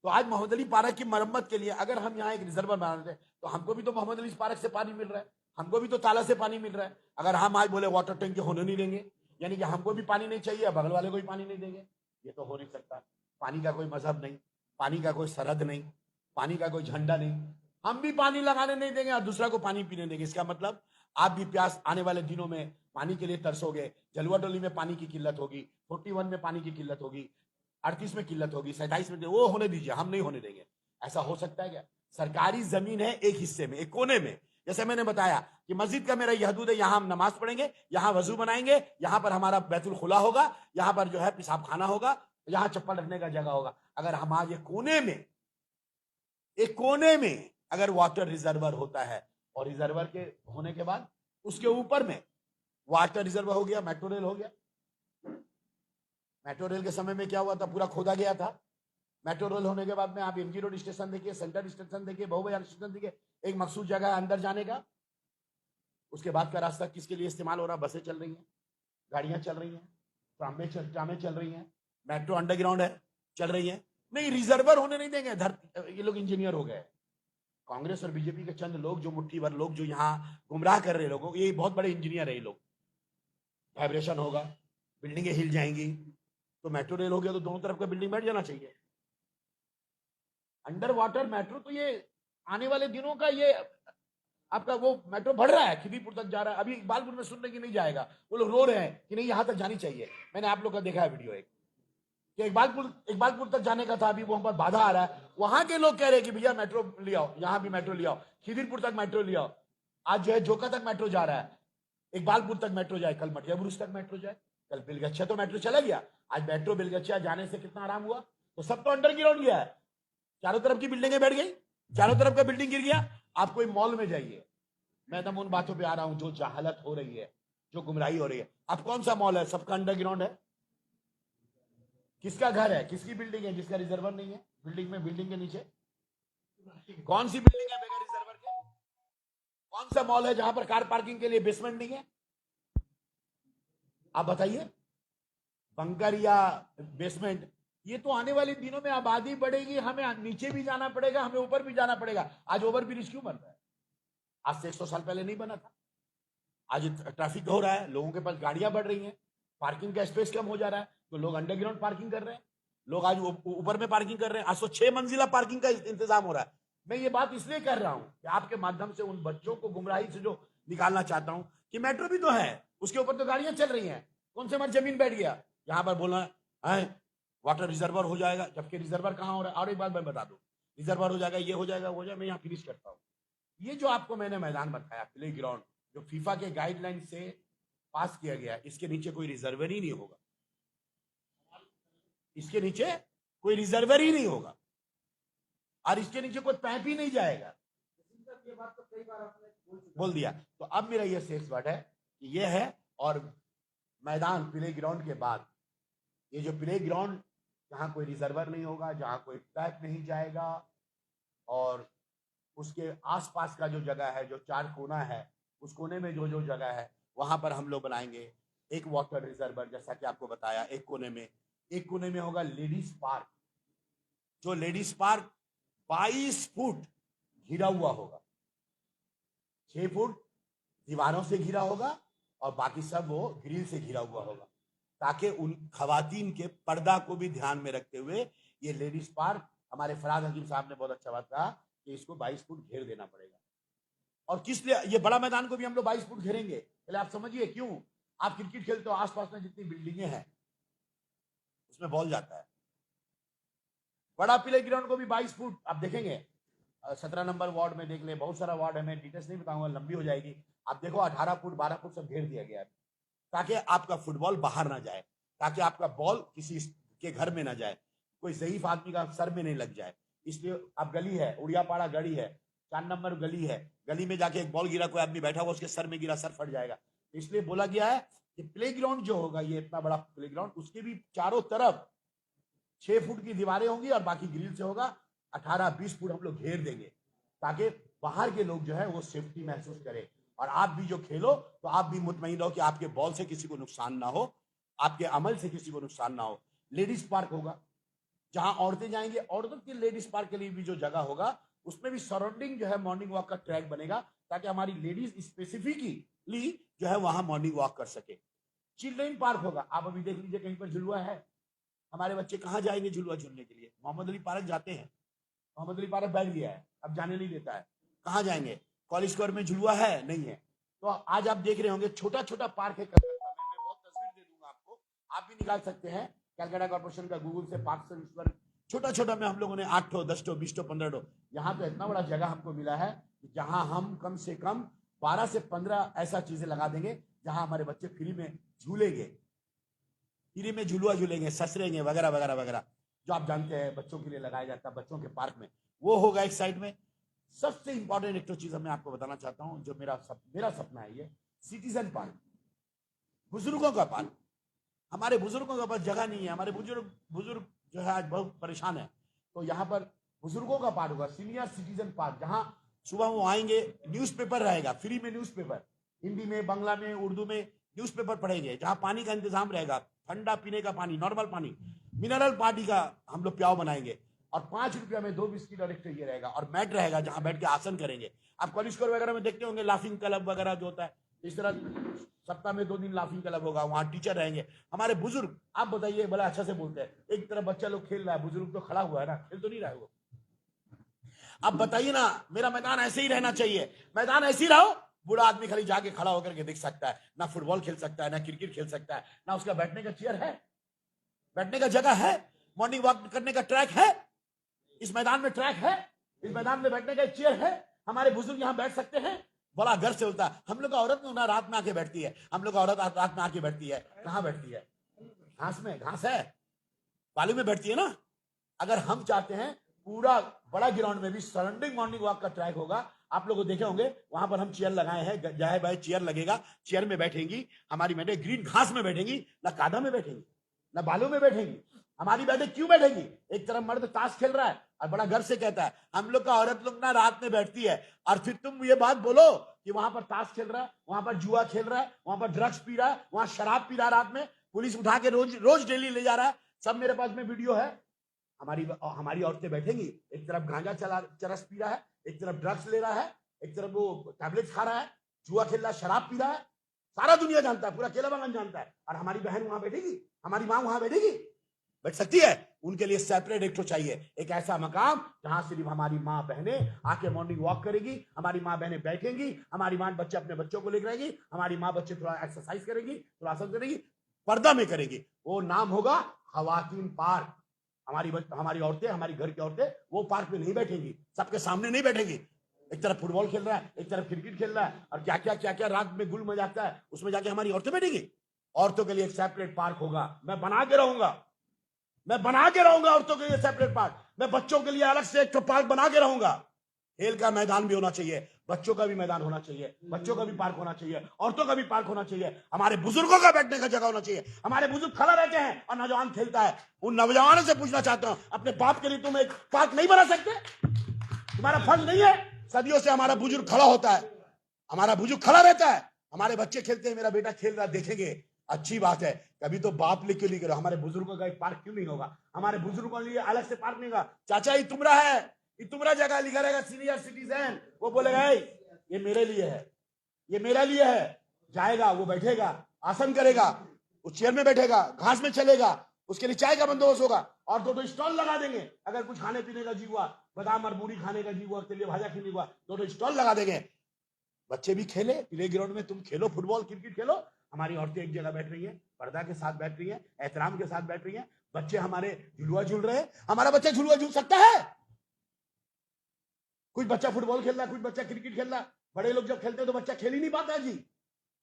तो आज मोहम्मद अली पार्क की मरम्मत के लिए अगर हम यहाँ एक रिजर्वर बना देते तो हमको भी तो मोहम्मद अली पार्क से पानी मिल रहा है, हमको भी तो ताला से पानी मिल रहा है। अगर हम आज बोले वाटर टैंक होने नहीं देंगे, यानी कि हमको भी पानी नहीं चाहिए, बगल वाले को भी पानी नहीं देंगे, ये तो हो नहीं सकता। पानी का कोई मजहब नहीं, पानी का कोई सरहद नहीं, पानी का कोई झंडा नहीं। हम भी पानी लगाने नहीं देंगे और दूसरा को पानी पीने देंगे। इसका मतलब आप भी प्यास आने वाले दिनों में पानी के लिए तरसोगे। जलवा डोली में पानी की किल्लत होगी, 41 में पानी की किल्लत होगी, 38 में किल्लत होगी, 27 में, वो होने दीजिए, हम नहीं होने देंगे। ऐसा हो सकता है क्या? सरकारी जमीन है एक हिस्से में, एक कोने में, जैसे मैंने बताया कि मस्जिद का मेरा यह हदूद है, यहां हम नमाज पढ़ेंगे, यहां वजू बनाएंगे, यहां पर हमारा बैतुल खुला होगा, यहां पर जो है पेशाब खाना होगा, यहां चप्पल रखने का जगह होगा। अगर हम आज एक कोने में अगर वाटर रिजर्वर होता है, और रिजर्वर के होने के बाद उसके ऊपर में वाटर रिजर्वर हो गया, मेट्रो रेल हो गया। मेट्रो रेल के समय में क्या हुआ था, पूरा खोदा गया था। मेट्रो रेल होने के बाद में आप एमजी रोड स्टेशन देखिए, सेंट्रल स्टेशन देखिए, बहुबाजार स्टेशन देखिए, एक मखसूस जगह है अंदर जाने का। उसके बाद का रास्ता किसके लिए इस्तेमाल हो रहा है? बसें चल रही हैं, गाड़ियां चल रही हैं, ट्रामें चल रही हैं, मेट्रो अंडरग्राउंड है, चल रही है। नहीं, रिजर्वर होने नहीं देंगे। ये लोग इंजीनियर हो गए, कांग्रेस और बीजेपी के चंद लोग, जो मुट्ठी भर लोग जो यहाँ गुमराह कर रहे लोगों, ये बहुत बड़े इंजीनियर है ये लोग। वाइब्रेशन होगा, बिल्डिंगें हिल जाएंगी, तो मेट्रो रेल हो गया तो दोनों तरफ का बिल्डिंग बैठ जाना चाहिए। अंडर वाटर मेट्रो, तो ये आने वाले दिनों का ये आपका वो मेट्रो बढ़ रहा है, खिदीपुर तक जा रहा है। अभी इकबालपुर में सुनने की नहीं जाएगा, वो लोग रो रहे हैं कि नहीं यहां तक जानी चाहिए। मैंने आप लोग का देखा है वीडियो एक, कि इकबालपुर तक जाने का था, अभी वहां पर बाधा आ रहा है। वहां के लोग कह रहे हैं कि भैया मेट्रो ले आओ, यहां भी मेट्रो ले आओ, खिदीपुर तक मेट्रो ले आओ। आज जो है जोका तक मेट्रो जा रहा है, इकबालपुर तक मेट्रो जाए, कल मटिया बुरुज तक मेट्रो जाए, कल बिलगच्छा तो मेट्रो चला गया। आज मेट्रो बिलगच्छा जाने से कितना आराम हुआ। तो सब तो अंडरग्राउंड गया है, चारों तरफ की बिल्डिंगें बैठ गई, चारों तरफ का बिल्डिंग गिर गया। आप कोई मॉल में जाइए, मैं एकदम उन बातों पे आ रहा हूं जो जहालत हो रही है, जो गुमराही हो रही है। अब कौन सा मॉल है? सबका अंडरग्राउंड है। किसका घर है, किसकी बिल्डिंग है जिसका रिजर्वर नहीं है? बिल्डिंग के नीचे कौन सी बिल्डिंग है बगैर रिजर्वर के? कौन सा मॉल है जहां पर कार पार्किंग के लिए बेसमेंट नहीं है? आप बताइए, बंकर या बेसमेंट। ये तो आने वाले दिनों में आबादी बढ़ेगी, हमें नीचे भी जाना पड़ेगा, हमें ऊपर भी जाना पड़ेगा। आज ओवर ब्रिज क्यों बन रहा है? आज से 100 साल पहले नहीं बना था। आज ट्रैफिक हो रहा है, लोगों के पास गाड़ियां बढ़ रही हैं, पार्किंग का स्पेस कम हो जा रहा है, तो लोग अंडरग्राउंड पार्किंग कर रहे हैं, लोग आज ऊपर में पार्किंग कर रहे हैं। आज तो 6 मंजिला पार्किंग का इंतजाम हो रहा है। मैं ये बात इसलिए कर रहा हूं कि आपके माध्यम से उन बच्चों को गुमराही से जो निकालना चाहता हूं कि मेट्रो भी तो है, उसके ऊपर तो गाड़ियां चल रही हैं, कौन से मर जमीन बैठ गया? यहां पर बोलना है वाटर रिजर्वर हो जाएगा, जबकि रिजर्वर कहां हो रहा है। और एक बात मैं बता दूं, रिजर्वर हो जाएगा, ये हो जाएगा, वो हो जाएगा। मैं यहाँ फिनिश करता हूँ। ये जो आपको मैंने मैदान बताया, प्ले ग्राउंड, जो फीफा के गाइडलाइन से पास किया गया, इसके नीचे कोई रिजर्वर ही नहीं होगा, इसके नीचे कोई रिजर्वर ही नहीं होगा, और इसके नीचे कोई पाइप ही नहीं जाएगा। ये बात तो कई बार आपने बोल दिया। तो अब मेरा ये शेष वर्ड है कि ये है, और मैदान प्ले ग्राउंड के बाद ये जो प्ले ग्राउंड, जहां कोई रिजर्वर नहीं होगा, जहां कोई पाइप नहीं जाएगा, और उसके आसपास का जो जगह है, जो 4 कोना है, उस कोने में जो जो जगह है, वहां पर हम लोग बनाएंगे एक वाटर रिजर्वर। जैसा कि आपको बताया, एक कोने में होगा लेडीज पार्क, जो लेडीज पार्क 22 फुट घिरा हुआ होगा, 6 फुट दीवारों से घिरा होगा, और बाकी सब वो ग्रिल से घिरा हुआ होगा, ताकि उन खवातीन के पर्दा को भी ध्यान में रखते हुए ये लेडीज पार्क, हमारे फराज हकीम साहब ने बहुत अच्छा बात कहा कि इसको 22 फुट घेर देना पड़ेगा। और किस लिए ये बड़ा मैदान को भी हम लोग 22 फुट घेरेंगे? पहले आप समझिए क्यों। आप क्रिकेट खेलते हो, आसपास में जितनी बिल्डिंगें हैं उसमें बॉल जाता है। बड़ा प्ले ग्राउंड को भी 22 फुट, आप देखेंगे 17 नंबर वार्ड में देख ले, बहुत सारा वार्ड है, मैं डिटेल्स नहीं बताऊंगा, लंबी हो जाएगी। आप देखो 18 फुट 12 फुट सब घेर दिया गया है, ताकि आपका फुटबॉल बाहर ना जाए, ताकि आपका बॉल किसी के घर में ना जाए, कोई ज़ईफ आदमी का सर में नहीं लग जाए। इसलिए अब गली है, उड़ियापाड़ा गली है, 4 नंबर गली है, गली में जाके एक बॉल गिरा, कोई आदमी बैठा हुआ उसके सर में गिरा, सर फट जाएगा। इसलिए बोला गया है कि प्लेग्राउंड जो होगा, ये इतना बड़ा प्लेग्राउंड, उसके भी चारों तरफ 6 फुट की दीवारें होंगी और बाकी ग्रिल से होगा 18-20 फुट हम लोग घेर देंगे, ताकि बाहर के लोग जो है वो सेफ्टी महसूस करें। और आप भी जो खेलो तो आप भी मुतमईन रहो कि आपके बॉल से किसी को नुकसान ना हो, आपके अमल से किसी को नुकसान ना हो। लेडीज पार्क होगा, जहां औरतें जाएंगे, औरतों के लेडीज पार्क के लिए भी जो जगह होगा उसमें भी सराउंडिंग जो है मॉर्निंग वॉक का ट्रैक बनेगा, ताकि हमारी लेडीज स्पेसिफिकली जो है वहां मॉर्निंग वॉक कर सके। चिल्ड्रेन पार्क होगा, आप अभी देख लीजिए कहीं पर झुलुआ है, हमारे बच्चे कहाँ जाएंगे झुलुआ झूलने के लिए? मोहम्मद अली पार्क जाते हैं, मोहम्मद अली पार्क बैठ गया है, अब जाने नहीं देता है, कहाँ जाएंगे? कॉलेज स्क्वायर में झुलुआ है नहीं है। तो आज आप देख रहे होंगे छोटा छोटा पार्क है कलकत्ता में, मैं बहुत तस्वीर दे दूंगा आपको, आप भी निकाल सकते हैं कलकत्ता कॉर्पोरेशन का गूगल से पार्क सर्विस। छोटा छोटा में हम लोगों ने 8 10 20 15 यहाँ पे इतना बड़ा जगह हमको मिला है जहां हम कम से कम 12 से 15 ऐसा चीजें लगा देंगे जहां हमारे बच्चे फ्री में झूलेंगे, फ्री में झुलुआ झूलेंगे, ससरेंगे वगैरह वगैरह वगैरह, जो आप जानते हैं बच्चों के लिए लगाया जाता है बच्चों के पार्क में, वो होगा एक साइड में। सबसे इंपॉर्टेंट एक तो चीज मैं आपको बताना चाहता हूं, जो मेरा सपना है, ये सिटीजन पार्क, बुजुर्गों का पार्क। हमारे बुजुर्गों के पास जगह नहीं है, हमारे बुजुर्ग जो है आज बहुत परेशान है, तो यहाँ पर बुजुर्गों का पार्क होगा, सीनियर सिटीजन पार्क, जहां सुबह वो आएंगे, न्यूज़पेपर रहेगा, फ्री में न्यूज़पेपर, हिंदी में, बांग्ला में, उर्दू में न्यूज़पेपर पढ़ेंगे, जहां पानी का इंतजाम रहेगा, ठंडा पीने का पानी, नॉर्मल पानी, मिनरल पानी का हम लोग प्याव बनाएंगे, और 5 रुपया में 2 बिस्किट और एक ये रहेगा, और मैट रहेगा जहां बैठ के आसन करेंगे। आप कॉलेज स्कोर वगैरह में देखते होंगे लाफिंग क्लब वगैरह जो होता है, इस तरह सप्ताह में 2 दिन लाफिंग क्लब होगा, वहां टीचर रहेंगे। हमारे बुजुर्ग, आप बताइए, बड़ा अच्छा से बोलते हैं, एक तरफ बच्चा लोग खेल रहा है, बुजुर्ग तो खड़ा हुआ है ना, खेल तो नहीं रहा है वो। आप बताइए ना, मेरा मैदान ऐसे ही रहना चाहिए, मैदान ऐसे ही रहो, बूढ़ा आदमी खाली जाके खड़ा होकर के देख सकता है, ना फुटबॉल खेल सकता है, ना क्रिकेट खेल सकता है, ना उसका बैठने का चेयर है, बैठने का जगह है, मॉर्निंग वॉक करने का ट्रैक है, इस मैदान में ट्रैक है, इस मैदान में बैठने का चेयर है, हमारे बुजुर्ग यहाँ बैठ सकते हैं। बड़ा घर से होता है, हम लोग का औरत ना रात में आके बैठती है, हम लोग का औरत रात में आके बैठती है, कहाँ बैठती है? घास में, घास है, बालू में बैठती है ना। अगर हम चाहते हैं पूरा बड़ा ग्राउंड में भी सराउंडिंग मॉर्निंग वॉक का ट्रैक होगा, आप लोग देखे होंगे, वहां पर हम चेयर लगाए हैं, जाए भाई चेयर लगेगा, चेयर में बैठेंगी हमारी मैडम, ग्रीन घास में बैठेंगी, ना कादा में बैठेंगी, ना बालू में बैठेंगी, हमारी बैठे क्यों बैठेंगी? एक तरफ मर्द ताश खेल रहा है और बड़ा घर से कहता है हम लोग का औरत लोग ना रात में बैठती है, और फिर तुम ये बात बोलो कि वहां पर ताश खेल रहा है, वहां पर जुआ खेल रहा है, वहां पर ड्रग्स पी रहा है, वहां शराब पी रहा है, रात में पुलिस उठा के रोज रोज डेली ले जा रहा है, सब मेरे पास में वीडियो है। हमारी औरतें बैठेंगी, एक तरफ गांजा चरस पी रहा है, एक तरफ ड्रग्स ले रहा है, एक तरफ वो टैबलेट खा रहा है, जुआ खेल रहा है, शराब पी रहा है, सारा दुनिया जानता है, पूरा केलाबागान जानता है, और हमारी बहन वहां बैठेगी, हमारी माँ वहां बैठेगी, बैठ सकती है? उनके लिए सेपरेट एक तो चाहिए, एक ऐसा मकाम जहां सिर्फ हमारी माँ बहनें आके मॉर्निंग वॉक करेगी, हमारी माँ बहनें बैठेंगी, हमारी माँ बच्चे अपने बच्चों को लेकर आएगी, हमारी माँ बच्चे थोड़ा एक्सरसाइज करेगी, थोड़ा आसन करेगी, पर्दा में करेगी, वो नाम होगा खवातीन पार्क। हमारी औरतें, हमारी घर की औरतें वो पार्क में नहीं बैठेंगी, सबके सामने नहीं बैठेंगी, एक तरफ फुटबॉल खेल रहा है, एक तरफ क्रिकेट खेल रहा है, और क्या क्या रात में गुल मचाता है, उसमें जाके हमारी औरतें बैठेंगी। औरतों के लिए एक सेपरेट पार्क होगा, मैं बना के रहूंगा औरतों के लिए सेपरेट पार्क, मैं बच्चों के लिए अलग से एक पार्क बना के रहूंगा। खेल का मैदान भी होना चाहिए, बच्चों का भी मैदान होना चाहिए, बच्चों का भी पार्क होना चाहिए, औरतों का भी पार्क होना चाहिए, हमारे बुजुर्गों का बैठने का जगह होना चाहिए। हमारे बुजुर्ग खड़ा रहते हैं और नौजवान खेलता है, उन नौजवानों से पूछना चाहता हूं, अपने बाप के लिए तुम एक पार्क नहीं बना सकते? तुम्हारा फर्ज नहीं है? सदियों से हमारा बुजुर्ग खड़ा होता है, हमारा बुजुर्ग खड़ा रहता है, हमारे बच्चे खेलते हैं, मेरा बेटा खेल रहा देखेंगे, अच्छी बात है। कभी तो बाप लिए क्यों नहीं करो, हमारे बुजुर्गों का एक पार्क क्यों नहीं होगा? हमारे बुजुर्गों के लिए अलग से पार्क नहीं होगा। चाचा ये तुमरा है, ये तुमरा जगह लिखा रहेगा सीनियर सिटीजन, वो बोलेगा ये मेरे लिए है, ये मेरा लिए है, जाएगा वो बैठेगा, आसन करेगा, उस चेयर में बैठेगा, घास में चलेगा, उसके लिए चाय का बंदोबस्त होगा, और 2 स्टॉल लगा देंगे, अगर कुछ खाने पीने का जी हुआ, बादाम और मूढ़ी खाने का जी हुआ, तेलिया भाजा खाने हुआ, 2 स्टॉल लगा देंगे, बच्चे भी खेले, प्ले ग्राउंड में तुम खेलो, फुटबॉल क्रिकेट खेलो, हमारी औरतें एक जगह बैठ रही हैं, पर्दा के साथ बैठ रही हैं, एहतराम के साथ बैठ रही हैं, बच्चे हमारे झुलुआ झूल रहे हैं। हमारा बच्चा झुलुआ झूल सकता है? कुछ बच्चा फुटबॉल खेल रहा है, कुछ बच्चा क्रिकेट खेल रहा है, बड़े लोग जब खेलते हैं तो बच्चा खेल ही नहीं पाता जी।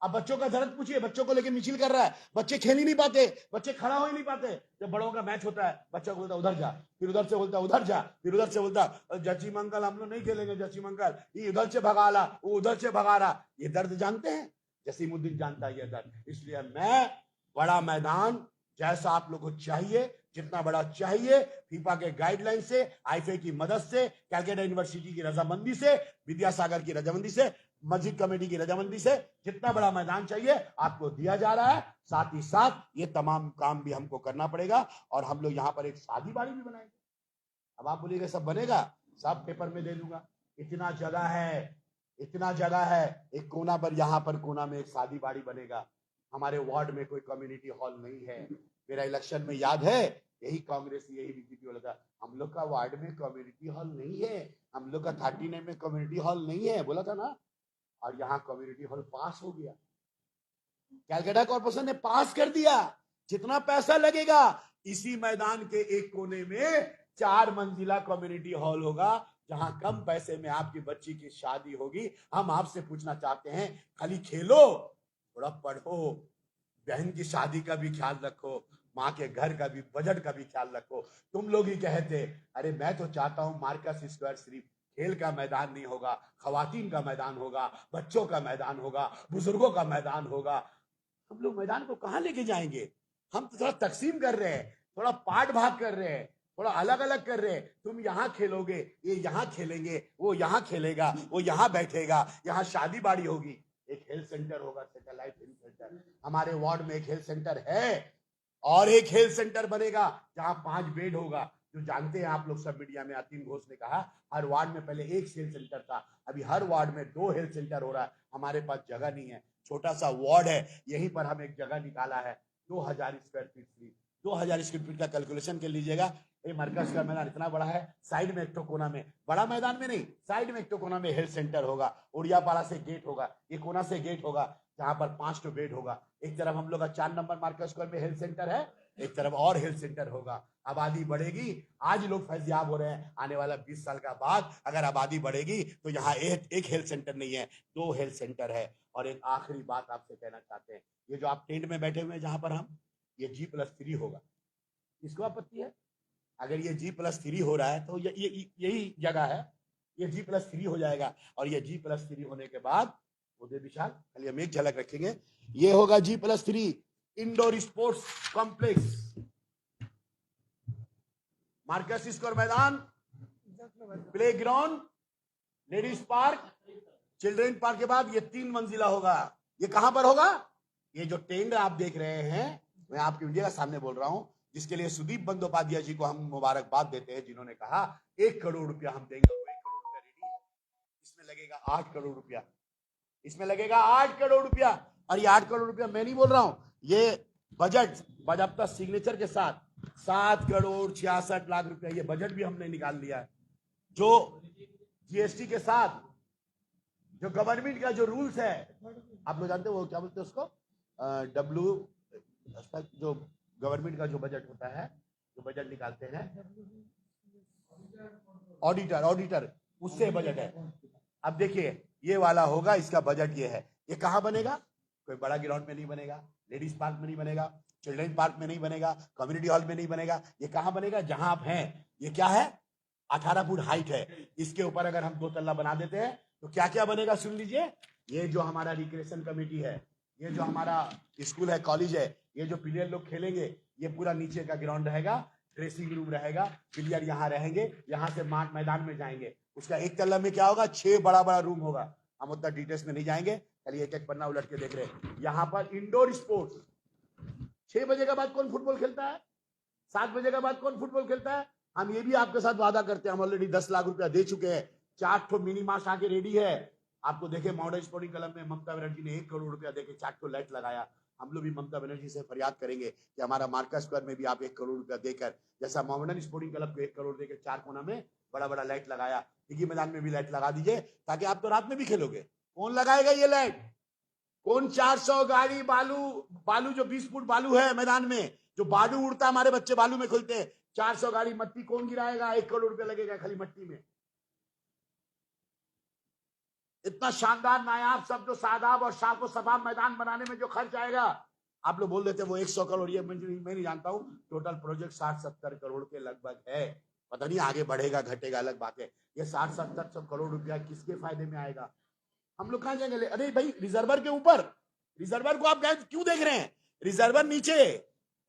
अब बच्चों का दर्द पूछिए, बच्चों को लेके मिचिल कर रहा है, बच्चे खेल ही नहीं पाते, बच्चे खड़ा हो ही नहीं पाते। जब बड़ों का मैच होता है, बच्चा बोलता उधर जा, फिर उधर से बोलता उधर जा, फिर उधर से बोलता जची मंगल हम लोग नहीं खेलेंगे, जची मंगल ये उधर से भगा ला, वो उधर से भगा रहा। ये दर्द जानते हैं? जसीमुद्दीन जानता है ये दर्द। इसलिए मैं बड़ा मैदान जैसा आप लोगों को चाहिए, जितना बड़ा चाहिए, फीफा के गाइडलाइन से, आईएफए की मदद से, कैलकाटा यूनिवर्सिटी की रजामंदी से, विद्यासागर की रजामंदी से, मस्जिद कमेटी की रजामंदी से, जितना बड़ा मैदान चाहिए आपको दिया जा रहा है। साथ ही साथ ये तमाम काम भी हमको करना पड़ेगा और हम लोग यहाँ पर एक शादी बाड़ी भी बनाएंगे। अब आप बोलिएगा सब बनेगा, सब पेपर में दे दूंगा। इतना जगह है, इतना जगह है, एक कोना पर, यहाँ पर कोना में एक शादी बाड़ी बनेगा। हमारे वार्ड में कोई कम्युनिटी हॉल नहीं है। मेरा इलेक्शन में याद है, यही कांग्रेस यही बीजेपी वाला था, हम लोग का वार्ड में कम्युनिटी हॉल नहीं है, हम लोग का 39 में कम्युनिटी हॉल नहीं है, बोला था ना। और यहाँ कम्युनिटी हॉल पास हो गया, कैलकाटा कॉर्पोरेशन ने पास कर दिया। जितना पैसा लगेगा, इसी मैदान के एक कोने में 4 मंजिला कम्युनिटी हॉल होगा, जहां कम पैसे में आपकी बच्ची की शादी होगी। हम आपसे पूछना चाहते हैं, खाली खेलो, थोड़ा पढ़ो, बहन की शादी का भी ख्याल रखो, माँ के घर का भी, बजट का भी ख्याल रखो। तुम लोग ही कहते, अरे मैं तो चाहता हूं मार्कस स्क्वायर सिर्फ खेल का मैदान नहीं होगा, खवातीन का मैदान होगा, बच्चों का मैदान होगा, बुजुर्गों का मैदान होगा। हम लोग मैदान को कहां लेके जाएंगे? हम तो थोड़ा तकसीम कर रहे हैं, थोड़ा पाठ भाग कर रहे हैं, थोड़ा अलग अलग कर रहे हैं। तुम यहाँ खेलोगे, ये यहाँ खेलेंगे, वो यहाँ खेलेगा, वो यहाँ बैठेगा, यहाँ शादी बाड़ी होगी। एक हेल्थ सेंटर होगा, सैटेलाइट हेल्थ सेंटर। हमारे वार्ड में एक हेल्थ सेंटर है और एक हेल्थ सेंटर बनेगा जहां 5 बेड होगा। जो जानते हैं आप लोग सब मीडिया में, अतीम घोष ने कहा हर वार्ड में पहले एक हेल्थ सेंटर था, अभी हर वार्ड में 2 हेल्थ सेंटर हो रहा है। हमारे पास जगह नहीं है, छोटा सा वार्ड है, यहीं पर हम एक जगह निकाला है 2000 स्क्वायर फीट की। 2000 स्क्वायर फीट का कैलकुलेशन कर लीजिएगा। ये मरकज का मैदान इतना बड़ा है, साइड में एक तो कोना में, बड़ा मैदान में नहीं, साइड में एक तो कोना में हेल्थ सेंटर होगा, उड़ियापाड़ा से गेट होगा, ये कोना से गेट होगा जहां पर 5 तो बेड होगा। एक तरफ हम लोग का 4 नंबर मार्केट स्क्वायर में हेल्थ सेंटर है, एक तरफ और हेल्थ सेंटर होगा। आबादी बढ़ेगी, आज लोग फैजियाब हो रहे हैं, आने वाला 20 साल का बाद अगर आबादी बढ़ेगी तो यहाँ एक हेल्थ सेंटर नहीं है, 2 हेल्थ सेंटर है। और एक आखिरी बात आपसे कहना चाहते हैं, ये जो आप टेंट में बैठे हुए हैं जहां पर हम, ये G+3 होगा। इसको आपत्ति है? अगर ये G+3 हो रहा है तो यही जगह है, ये G+3 हो जाएगा। और ये G+3 होने के बाद उदय विशाल, खाली हम एक झलक रखेंगे, ये होगा G+3 indoor sports complex, Marcus Square मैदान, play ground, ladies park, children park के बाद ये 3 मंजिला होगा। ये कहां पर होगा? ये जो टेंट आप देख रहे हैं, मैं आपकी मीडिया के सामने बोल रहा हूं, जिसके लिए सुदीप बंदोपाध्याय जी को हम मुबारकबाद देते हैं, जिन्होंने कहा 1 करोड़ रुपया हम देंगे। 1 करोड़ रुपया रेडी है, इसमें लगेगा 8 करोड़ रुपया, इसमें लगेगा 8 करोड़ रुपया। और ये 8 करोड़ रुपया मैं नहीं बोल रहा हूं, ये बजट बाजाबता सिग्नेचर के साथ 7 करोड़ 66 लाख रुपया, ये बजट भी हमने निकाल लिया है, जो जीएसटी के साथ, जो गवर्नमेंट का जो रूल्स है, आप लोग जानते हो वो क्या बोलते हैं उसको, जो गवर्नमेंट का जो बजट होता है, जो बजट निकालते हैं, ऑडिटर, उससे बजट है। अब देखिए ये वाला होगा, इसका बजट ये है। ये कहां बनेगा? कोई बड़ा ग्राउंड में नहीं बनेगा, लेडीज पार्क में नहीं बनेगा, चिल्ड्रन पार्क में नहीं बनेगा, कम्युनिटी हॉल में नहीं बनेगा। ये कहां बनेगा? जहां आप हैं। ये क्या है? 18 फुट हाइट है। इसके ऊपर अगर हम 2 तल्ला बना देते हैं तो क्या क्या बनेगा सुन लीजिए। ये जो हमारा रिक्रिएशन कमेटी है, ये जो हमारा स्कूल है, कॉलेज है, ये जो प्लेयर लोग खेलेंगे, ये पूरा नीचे का ग्राउंड रहेगा, ड्रेसिंग रूम रहेगा, प्लेयर यहाँ रहेंगे, यहाँ से मैदान में जाएंगे। उसका 1 तल्ला में क्या होगा? 6 बड़ा बड़ा रूम होगा। हम उतना डिटेल्स में नहीं जाएंगे, चलिए एक एक पन्ना उलट के देख रहे हैं। यहाँ पर इंडोर स्पोर्ट्स, 6 बजे के बाद कौन फुटबॉल खेलता है? 7 बजे के बाद कौन फुटबॉल खेलता है? हम ये भी आपके साथ वादा करते हैं, हम ऑलरेडी 10 लाख रुपया दे चुके हैं, 4 ठो मिनी मास आके रेडी है। आपको देखे मॉडर्न स्पोर्टिंग क्लब में ममता बनर्जी ने 1 करोड़ रुपया देके 4 ठो लाइट लगाया। हम लोग भी ममता बनर्जी से फरियाद करेंगे कि हमारा मार्कस स्क्वायर में भी आप 1 करोड़ रुपया देकर, जैसा मॉडर्न स्पोर्टिंग क्लब को 1 करोड़ देकर 4 कोना में बड़ा बड़ा लाइट लगाया, डिग्गी मैदान में भी लाइट लगा दीजिए, ताकि आप तो रात में भी खेलोगे। कौन लगाएगा ये लाइट? कौन? 400 गाड़ी बालू जो 20 फुट बालू है मैदान में, जो बालू उड़ता है, हमारे बच्चे बालू में खेलते हैं, 400 गाड़ी मट्टी कौन गिराएगा? 1 करोड़ रुपया लगेगा खाली मट्टी में। इतना शानदार नायाब सब जो सादाब और शाको सबाब मैदान बनाने में जो खर्च आएगा, आप लोग बोल देते वो 100 करोड़, ये मैं नहीं जानता हूं। टोटल प्रोजेक्ट 60-70 करोड़ के लगभग है। पता नहीं आगे बढ़ेगा घटेगा, अलग बात है। ये 60-70 करोड़ रुपया किसके फायदे में आएगा? हम लोग कहां जाएंगे? अरे भाई रिजर्वर के ऊपर रिजर्वर को आप क्यों देख रहे हैं? रिजर्वर नीचे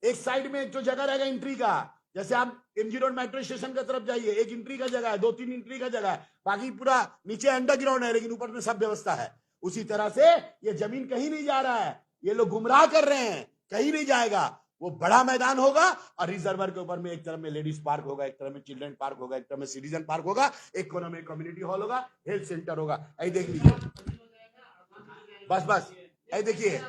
एक साइड में जो जगह रहेगा एंट्री का, जैसे आप एमजी रोड मेट्रो स्टेशन की तरफ जाइए, एक एंट्री का जगह है, 2-3 एंट्री का जगह है, बाकी पूरा नीचे अंडरग्राउंड है, लेकिन ऊपर में सब व्यवस्था है। उसी तरह से ये जमीन कहीं नहीं जा रहा है, ये लोग गुमराह कर रहे हैं, कहीं नहीं जाएगा। वो बड़ा मैदान होगा और रिजर्वर के ऊपर में एक तरफ में लेडीज पार्क होगा, एक तरफ में चिल्ड्रन पार्क होगा, एक तरफ में सिटीजन पार्क होगा, एक कोने में कम्युनिटी हॉल होगा, हेल्थ सेंटर होगा। ऐ देख लीजिए, बस ऐ देखिए,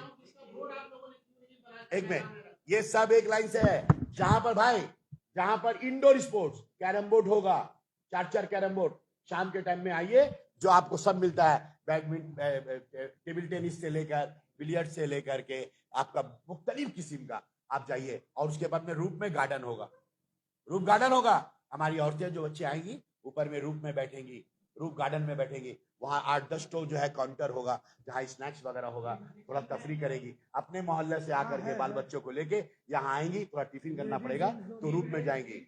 एक मिनट, ये सब एक लाइन से है। जहां पर भाई, जहां पर इंडोर स्पोर्ट्स, कैरम बोर्ड होगा, 4 कैरम बोर्ड, शाम के टाइम में आइए, जो आपको सब मिलता है, बैडमिंटन, टेबल टेनिस से लेकर बिलियर्ड से लेकर के आपका मुख्तलिफ किस्म का, आप जाइए। और उसके बाद में रूफ में गार्डन होगा, रूफ गार्डन होगा। हमारी औरतें जो बच्चे आएंगी ऊपर में रूफ में बैठेंगी, रूफ गार्डन में बैठेंगी। वहां 8-10 तो जो है काउंटर होगा, जहां स्नैक्स वगैरह होगा, थोड़ा तफरी करेगी। अपने मोहल्ले से आकर के बाल बच्चों को लेके यहाँ आएंगी, थोड़ा टिफिन करना पड़ेगा तो रूफ में जाएंगी।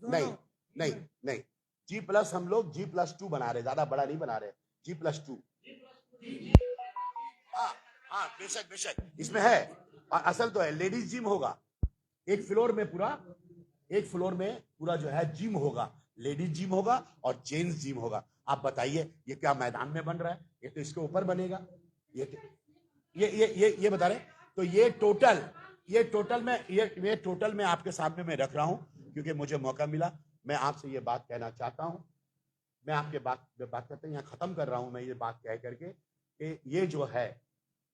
नहीं नहीं नहीं, G+ हम लोग G+2 बना रहे, ज्यादा बड़ा नहीं बना रहे, G+2। हाँ बेशक बेशक इसमें है। असल तो है, लेडीज जिम होगा, एक फ्लोर में पूरा जो है जिम होगा, लेडीज जिम होगा और जेंट्स जिम होगा। आप बताइए ये क्या मैदान में बन रहा है? ये तो इसके ऊपर बनेगा। ये बता रहे। तो ये टोटल में आपके सामने मैं रख रहा हूं, क्योंकि मुझे मौका मिला। मैं आपसे ये बात कहना चाहता हूं, मैं आपके बात करते यहाँ खत्म कर रहा हूं। मैं ये बात कह करके कि ये जो है,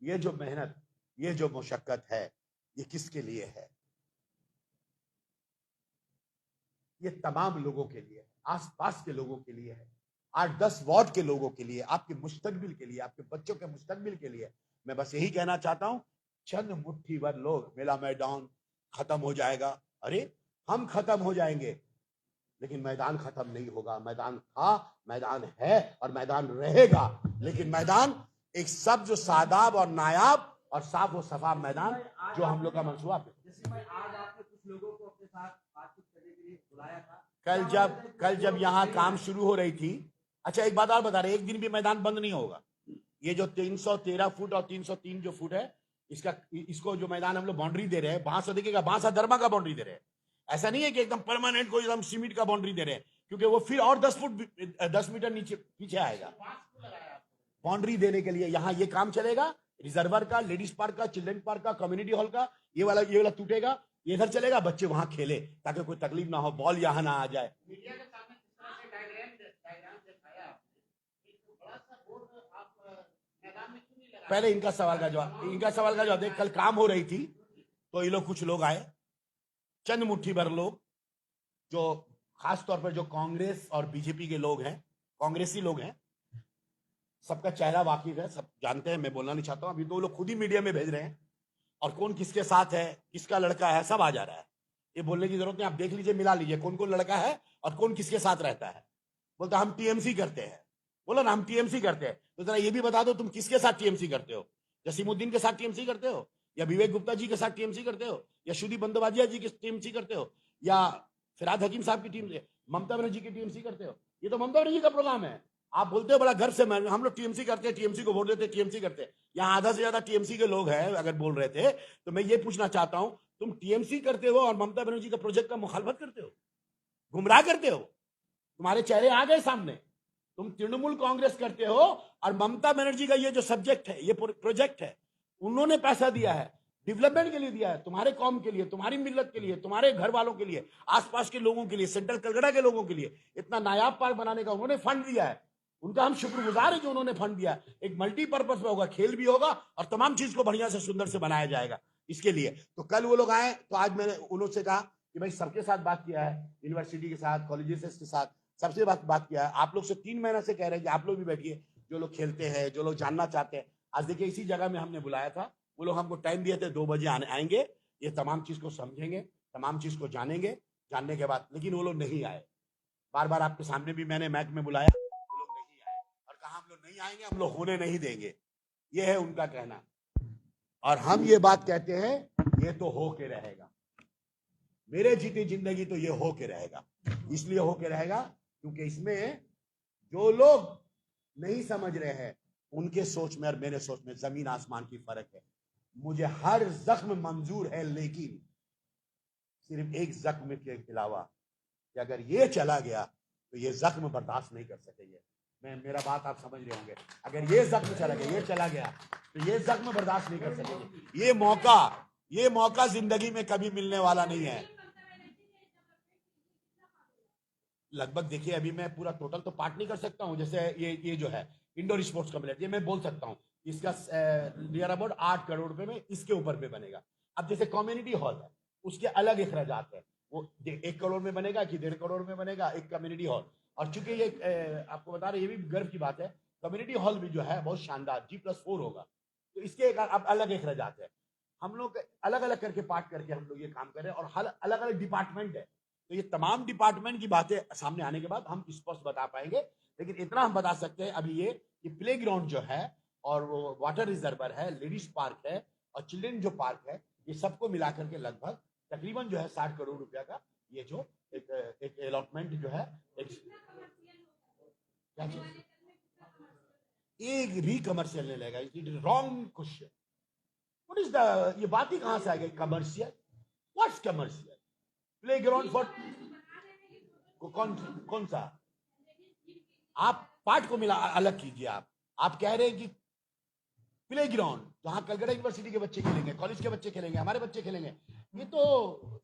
ये जो मेहनत, ये जो मुशक्कत है, ये किसके लिए है? ये तमाम लोगों के लिए है, आसपास के लोगों के लिए है, 8-10 वार्ड के लोगों के लिए, आपके मुस्तकबिल के लिए, आपके बच्चों के मुस्तकबिल के लिए। मैं बस यही कहना चाहता हूं, चंद मुट्ठी भर लोग, मेला मैदान खत्म हो जाएगा। अरे हम खत्म हो जाएंगे, लेकिन मैदान खत्म नहीं होगा। मैदान था, मैदान है और मैदान रहेगा। लेकिन मैदान एक सब जो सादाब और नायाब और साफ और सफा मैदान जो हम लोग का मंसूबा है। जैसे भाई आज आपने कुछ लोगों को अपने साथ बातचीत करने के लिए बुलाया था, कल जब यहाँ काम शुरू हो रही थी। अच्छा एक बात और बता रहे, एक दिन भी मैदान बंद नहीं होगा। ये जो 313 फुट और 303 जो फुट है, इसको जो मैदान हम लोग बाउंड्री दे रहे हैं, बांसा देखिएगा, बांसा दरमा का बाउंड्री दे रहे हैं। ऐसा नहीं है कि एकदम परमानेंट कोई एकदम सीमेंट का बाउंड्री दे रहे हैं, क्योंकि वो फिर और 10 मीटर नीचे पीछे आएगा। बाउंड्री देने के लिए यहाँ ये काम चलेगा, रिजर्वर का, लेडीज पार्क का, चिल्ड्रन पार्क का, कम्युनिटी हॉल का, ये वाला टूटेगा, ये इधर चलेगा, बच्चे वहां खेले ताकि कोई तकलीफ ना हो, बॉल यहाँ ना आ जाए। पहले इनका सवाल का जवाब देख। कल काम हो रही थी तो ये लोग, कुछ लोग आए, चंद मुट्ठी भर लोग, जो खास तौर पर जो कांग्रेस और बीजेपी के लोग हैं, कांग्रेसी लोग हैं, सबका चेहरा वाकिफ है, सब जानते हैं, मैं बोलना नहीं चाहता हूं। अभी तो लोग खुद ही मीडिया में भेज रहे हैं, और कौन किसके साथ है, किसका लड़का है, सब आ जा रहा है। ये बोलने की जरूरत नहीं, आप देख लीजिए, मिला लीजिए कौन कौन लड़का है और कौन किसके साथ रहता है। बोलता हम टीएमसी करते हैं, बोलो ना हम टीएमसी करते हैं, तो जरा ये भी बता दो तुम किसके साथ टीएमसी करते हो? जसीमुद्दीन के साथ टीएमसी करते हो, या विवेक गुप्ता जी के साथ टीएमसी करते हो, या शुदी बंदोपाध्याय जी के टीएमसी करते हो, या फिराद हकीम साहब की टीम से, ममता बनर्जी की टीएमसी करते हो? ये तो ममता बनर्जी का प्रोग्राम है। आप बोलते हो बड़ा गर्व से, हम लोग टीएमसी करते हैं, टीएमसी को वोट देते हैं, टीएमसी करते हैं। यहाँ आधा से ज्यादा टीएमसी के लोग हैं। अगर बोल रहे थे तो मैं ये पूछना चाहता हूं, तुम टीएमसी करते हो और ममता बनर्जी का प्रोजेक्ट का मुखालफत करते हो, गुमराह करते हो? तुम्हारे चेहरे आ गए सामने। तुम तृणमूल कांग्रेस करते हो और ममता बनर्जी का ये जो सब्जेक्ट है, ये प्रोजेक्ट है, उन्होंने पैसा दिया है, डेवलपमेंट के लिए दिया है, तुम्हारे कौम के लिए, तुम्हारी मिल्लत के लिए, तुम्हारे घर वालों के लिए, आसपास के लोगों के लिए, सेंट्रल कलकत्ता के लोगों के लिए इतना नायाब पार्क बनाने का उन्होंने फंड दिया है। उनका हम शुक्रगुजार है जो उन्होंने फंड दिया। एक मल्टीपर्पज में होगा, खेल भी होगा और तमाम चीज को बढ़िया से सुंदर से बनाया जाएगा इसके लिए। तो कल वो लोग आए तो आज मैंने उन्होंने कहा कि भाई सबके साथ बात किया है, यूनिवर्सिटी के साथ, कॉलेजेस के साथ, सबसे बात किया है। आप लोग से 3 महीने से कह रहे हैं कि आप लोग भी बैठिए, जो लोग खेलते हैं, जो लोग जानना चाहते हैं। आज देखिए इसी जगह में हमने बुलाया था, वो लोग हमको टाइम दिए थे, 2 बजे आएंगे, ये तमाम चीज को समझेंगे, तमाम चीज को जानेंगे। जानने के बाद लेकिन वो लोग नहीं आए। बार बार आपके सामने भी मैंने मैक में बुलाया, वो लोग नहीं आए और कहा हम लोग नहीं आएंगे, हम लोग होने नहीं देंगे। ये है उनका कहना। और हम ये बात कहते हैं, ये तो हो के रहेगा, मेरे जीती जिंदगी तो ये हो के रहेगा। इसलिए हो के रहेगा क्योंकि इसमें जो लोग नहीं समझ रहे हैं, उनके सोच में और मेरे सोच में जमीन आसमान की फर्क है। मुझे हर जख्म मंजूर है, लेकिन सिर्फ एक जख्म के अलावा कि अगर ये चला गया तो ये जख्म बर्दाश्त नहीं कर सकेंगे। मेरा बात आप समझ रहे होंगे। अगर ये जख्म चला गया, ये चला गया, तो ये जख्म बर्दाश्त नहीं कर सकेंगे। ये मौका जिंदगी में कभी मिलने वाला नहीं है। लगभग देखिए, अभी मैं पूरा टोटल तो पार्ट नहीं कर सकता हूं। जैसे ये जो है इंडोर स्पोर्ट्स कॉम्प्लेक्स, ये मैं बोल सकता हूं इसका नियर अबाउट 8 करोड़ रुपए में इसके ऊपर पे बनेगा। अब जैसे कम्युनिटी हॉल है, उसके अलग अखराजात है। वो 1 करोड़ में बनेगा कि 1.5 करोड़ में बनेगा एक कम्युनिटी हॉल। और चूंकि ये आपको बता रहे, ये भी गर्व की बात है, कम्युनिटी हॉल भी जो है बहुत शानदार G+4 होगा। तो इसके एक अलग अखराजात है। हम लोग अलग अलग करके पार्ट करके हम लोग ये काम कर रहे हैं, और अलग अलग डिपार्टमेंट है। तो ये तमाम डिपार्टमेंट की बातें सामने आने के बाद हम स्पष्ट बता पाएंगे। लेकिन इतना हम बता सकते हैं अभी, ये प्ले ग्राउंड जो है, और वो वाटर रिजर्वर है, लेडीज पार्क है, और चिल्ड्रन जो पार्क है, ये सबको मिलाकर के लगभग तकरीबन जो है 60 करोड़ रुपया का ये जो एक अलॉटमेंट जो है, क्या चीज, एक भी कमर्शियल नहीं लगेगा। It is wrong question. What is the, ये बात ही कहां से आ गई commercial? What's commercial? Play ground for कौन कौन सा? आप पार्ट को मिला अलग कीजिए। आप कह रहे हैं कि प्ले ग्राउंड जहां कलकत्ता यूनिवर्सिटी के बच्चे खेलेंगे, कॉलेज के बच्चे खेलेंगे, हमारे बच्चे खेलेंगे, ये तो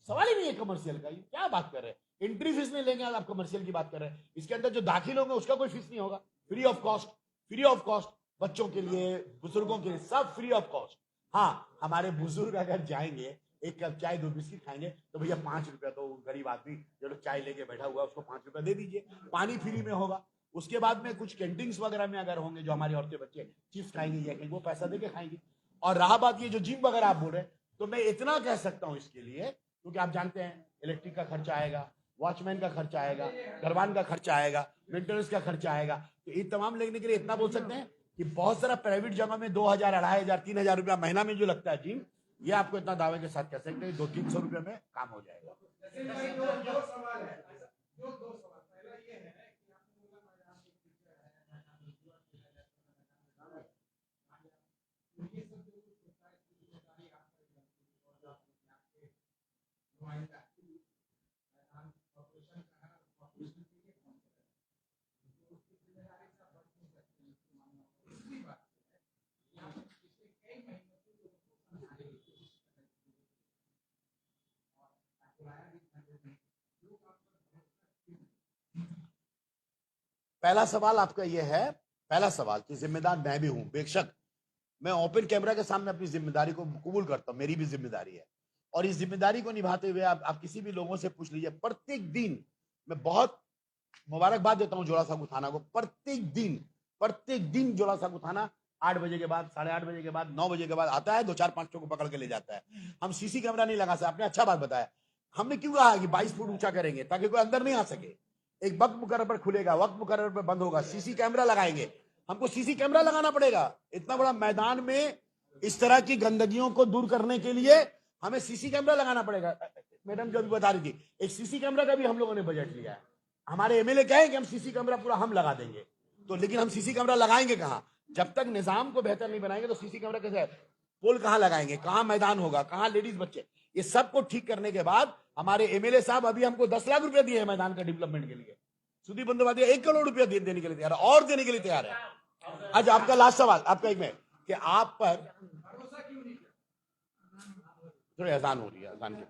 सवाल ही नहीं है कमर्शियल का। ये क्या बात कर रहे हैं? एंट्री फीस नहीं लेंगे, आप कमर्शियल की बात कर रहे हैं। इसके अंदर जो दाखिल होंगे उसका कोई फीस नहीं होगा, free of cost. Free of cost बच्चों के लिए, बुजुर्गों के लिए, सब फ्री ऑफ कॉस्ट। हाँ, हमारे बुजुर्ग अगर जाएंगे, एक कप चाय 2 बिस्किट खाएंगे, तो भैया 5 रुपया तो गरीब आदमी जो लोग चाय लेके बैठा हुआ उसको 5 रुपया दे दीजिए। पानी फ्री में होगा। उसके बाद में कुछ कैंटीन्स वगैरह में अगर होंगे, जो हमारी औरतें बच्चे चिप्स खाएंगे या कहीं, वो पैसा देके खाएंगे। और रहा बात ये जो जिम वगैरह आप बोल रहे हैं, तो मैं इतना कह सकता हूं इसके लिए, क्योंकि आप जानते हैं इलेक्ट्रिक का खर्चा आएगा, वॉचमैन का खर्चा आएगा, दरवान का खर्चा आएगा, मेंटेनेंस का खर्चा आएगा। तो ये तमाम लेने के लिए इतना बोल सकते हैं कि बहुत सारा प्राइवेट जगह में 2,000, 2,500, 3,000 रुपया महीना में जो लगता है जिम, ये आपको इतना दावे के साथ कह सकते हैं 200-300 रुपये में काम हो जाएगा। पहला सवाल आपका यह है, पहला सवाल कि जिम्मेदार मैं भी हूं। बेशक मैं ओपन कैमरा के सामने अपनी जिम्मेदारी को कबूल करता हूं, मेरी भी जिम्मेदारी है। और इस जिम्मेदारी को निभाते हुए आप किसी भी लोगों से पूछ लीजिए, प्रत्येक दिन मैं बहुत मुबारकबाद देता हूं जोड़ा साहू थाना को। प्रत्येक दिन जोड़ा साहू थाना 8 बजे के बाद, 8:30 बजे के बाद, 9 बजे के बाद आता है, 2-4-5 को पकड़ के ले जाता है। हम सीसी कैमरा नहीं लगा सकते। आपने अच्छा बात बताया। हमने क्यों कहा कि 22 फुट ऊंचा करेंगे, ताकि कोई अंदर नहीं आ सके। एक वक्त मुकर्रर पर खुलेगा, वक्त मुकर्रर पर बंद होगा, सीसी कैमरा लगाएंगे। हमको सीसी कैमरा लगाना पड़ेगा। इतना बड़ा मैदान में इस तरह की गंदगियों को दूर करने के लिए हमें सीसी कैमरा लगाना पड़ेगा। मैडम जो भी बता रही थी, एक सीसी कैमरा का भी हम लोगों ने बजट लिया है। हमारे एमएलए कहे कि हम सीसी कैमरा पूरा हम लगा देंगे, तो लेकिन हम सीसी कैमरा लगाएंगे कहां? जब तक निजाम को बेहतर नहीं बनाएंगे तो सीसी कैमरा कैसे? पोल कहां लगाएंगे, कहां मैदान होगा, कहां लेडीज बच्चे, ये सबको ठीक करने के बाद हमारे एमएलए साहब अभी हमको 10 लाख रुपया दिए हैं मैदान का डेवलपमेंट के लिए। सुदीप बंदोपाध्याय 1 करोड़ रुपया देने के लिए तैयार है, और देने के लिए तैयार है। आज आपका लास्ट सवाल, आपका एक मिनट, कि आप पर थोड़ी अजान हो रही है, अजान की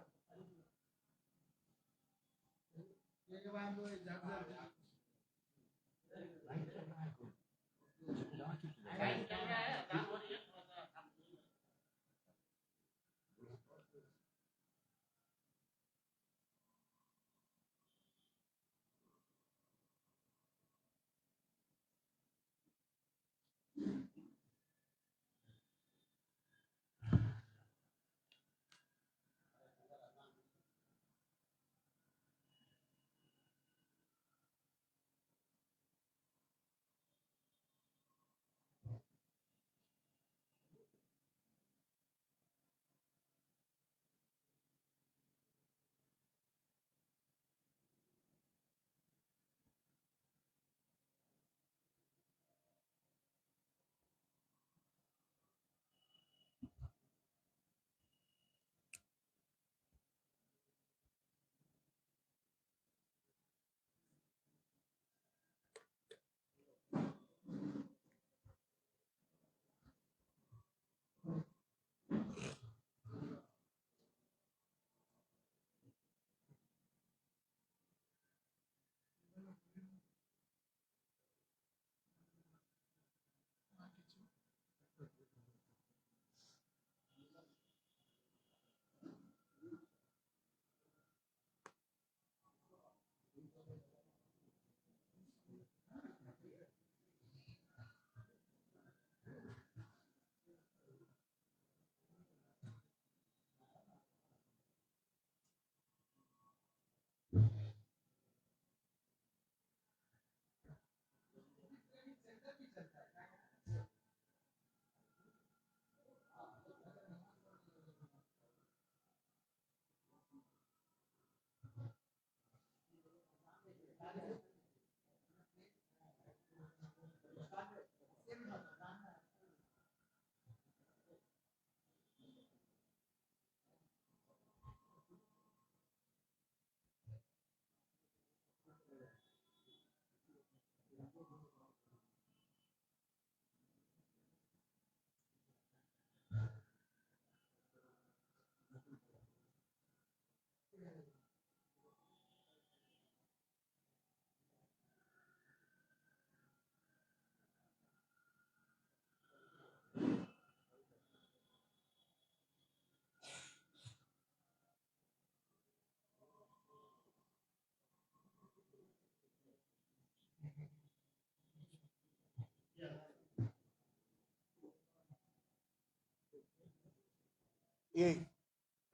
ये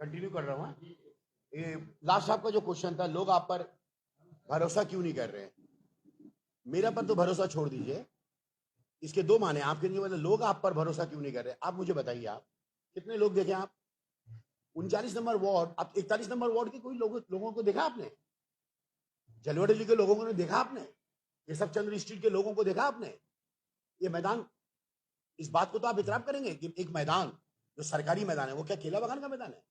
कंटिन्यू कर रहा हूँ। ये लास्ट आपका जो क्वेश्चन था, लोग आप पर भरोसा क्यों नहीं कर रहे हैं? मेरा पर तो भरोसा छोड़ दीजिए, इसके दो माने। आपके लिए मतलब लोग आप पर भरोसा क्यों नहीं कर रहे? आप मुझे बताइए, आप कितने लोग देखे? आप 39 नंबर वार्ड, आप 41 नंबर वार्ड के कोई लोगों को देखा आपने? जलवाड़ी के लोगों को देखा आपने? ये सब चंद्र स्ट्रीट के लोगों को देखा आपने? ये मैदान, इस बात को तो आप इतराफ करेंगे कि एक मैदान जो सरकारी मैदान है वो क्या केला बागान का मैदान है?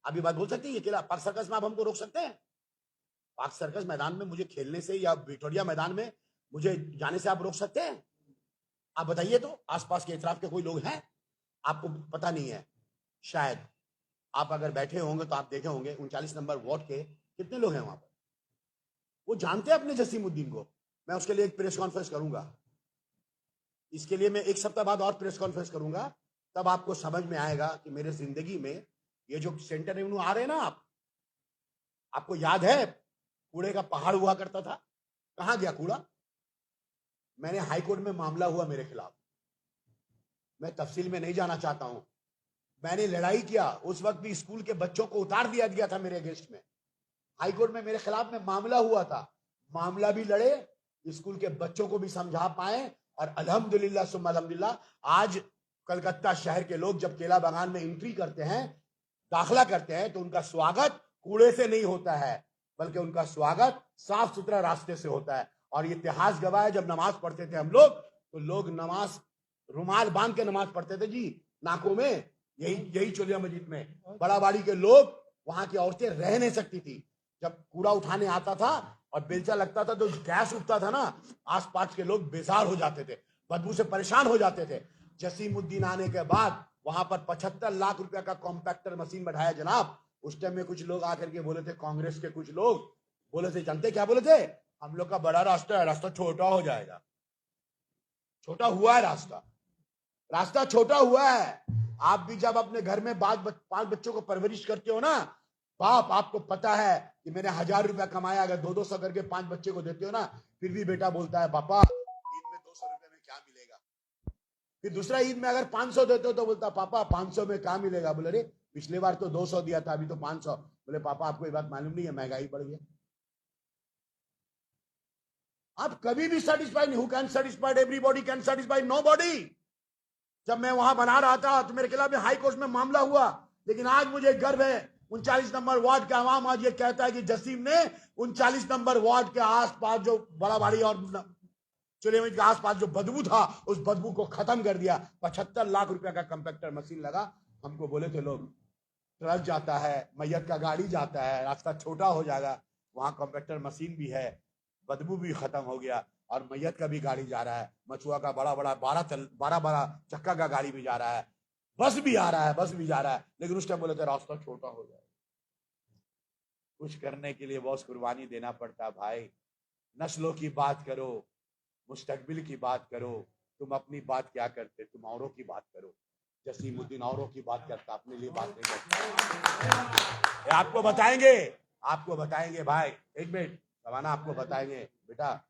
आप ये बात बोल सकते हैं? ये केला पार्क सर्कस में आप हमको रोक सकते हैं? पार्क सर्कस मैदान में मुझे खेलने से या विक्टोरिया मैदान में मुझे जाने से आप रोक सकते हैं? आप बताइए तो, आसपास के इतराफ के कोई लोग हैं? आपको पता नहीं है शायद। आप अगर बैठे होंगे तो आप देखे होंगे 39 नंबर वार्ड के कितने लोग हैं वहां पर। वो जानते हैं अपने जसीमुद्दीन को। मैं उसके लिए एक प्रेस कॉन्फ्रेंस करूंगा, इसके लिए मैं एक सप्ताह बाद और प्रेस कॉन्फ्रेंस करूंगा, तब आपको समझ में आएगा कि मेरे जिंदगी में ये जो सेंटर रेवेन्यू आ रहे हैं ना, आपको याद है कूड़े का पहाड़ हुआ करता था? कहां गया कूड़ा? मैंने हाईकोर्ट में मामला हुआ मेरे खिलाफ, मैं तफसील में नहीं जाना चाहता हूं। मैंने लड़ाई किया, उस वक्त भी स्कूल के बच्चों को उतार दिया गया था मेरे अगेंस्ट में। हाईकोर्ट में मेरे खिलाफ में मामला हुआ था, मामला भी लड़े, स्कूल के बच्चों को भी समझा पाए, और अल्हम्दुलिल्लाह सुम्मा अल्हम्दुलिल्लाह आज कलकत्ता शहर के लोग जब केला बागान में एंट्री करते हैं, दाखिला करते हैं, तो उनका स्वागत कूड़े से नहीं होता है, बल्कि उनका स्वागत साफ सुथरा रास्ते से होता है। और ये इतिहास गवाह है, जब नमाज पढ़ते थे हम लोग, तो लोग नमाज रुमाल बांध के नमाज पढ़ते थे जी, नाकों में, यही चोलिया मस्जिद में। बड़ाबाड़ी के लोग, वहां की औरतें रह नहीं सकती थी। जब कूड़ा उठाने आता था और बेलचा लगता था तो गैस उठता था ना, आसपास के लोग बेजार हो जाते थे, बदबू से परेशान हो जाते थे। जसीमुद्दीन आने के बाद वहां पर 75 लाख रुपया का कॉम्पैक्टर मशीन बढ़ाया जनाब। उस टाइम में कुछ लोग आकर के बोले थे, कांग्रेस के कुछ लोग बोले थे, जानते क्या बोले थे? हम लोग का बड़ा रास्ता है, रास्ता छोटा हो जाएगा। छोटा हुआ है रास्ता छोटा हुआ है। आप भी जब अपने घर में 5 बच्चों को परवरिश करते हो ना, बाप, आपको पता है कि मैंने 1000 रुपया कमाया, अगर 200 करके 5 बच्चे को देते हो ना, फिर भी बेटा बोलता है पापा ईद में 200 रुपए में क्या मिलेगा। फिर दूसरा ईद में अगर 500 देते हो तो बोलता पापा 500 में क्या मिलेगा। बोले रे पिछले बार तो 200 दिया था, अभी तो 500। बोले पापा आपको ये बात मालूम नहीं है, महंगाई बढ़ गई। आप कभी भी सेटिस्फाइड नहीं। Who can satisfied? Everybody can satisfied nobody. जब मैं वहां बना रहा था तो मेरे खिलाफ हाई कोर्ट में मामला हुआ, लेकिन आज मुझे गर्व है 39 नंबर वार्ड का आवाम आज ये कहता है कि जसीम ने 39 नंबर वार्ड के आसपास जो बड़ाबाड़ी और चुलेमज के आसपास जो बदबू था, उस बदबू को खत्म कर दिया। 75 लाख रुपया का कंपैक्टर मशीन लगा। हमको बोले थे लोग, ट्रक जाता है, मैयत का गाड़ी जाता है, रास्ता छोटा हो जाएगा, वहां कंपैक्टर मशीन भी है, बदबू भी खत्म हो गया, और मैयत का भी गाड़ी जा रहा है, मछुआ का बड़ा 12 चक्का का गाड़ी भी जा रहा है, बस भी आ रहा है, बस भी जा रहा है। लेकिन उस टाइम बोले थे रास्ता छोटा हो जाए। कुछ करने के लिए बहुत कुर्बानी देना पड़ता भाई। नस्लों की बात करो, मुस्तकबिल की बात करो, तुम अपनी बात क्या करते, तुम औरों की बात करो। जसीमुद्दीन औरों की बात करता, अपने लिए बात नहीं करता। आपको बताएंगे भाई, एक मिनट सवाना, आपको बताएंगे बेटा,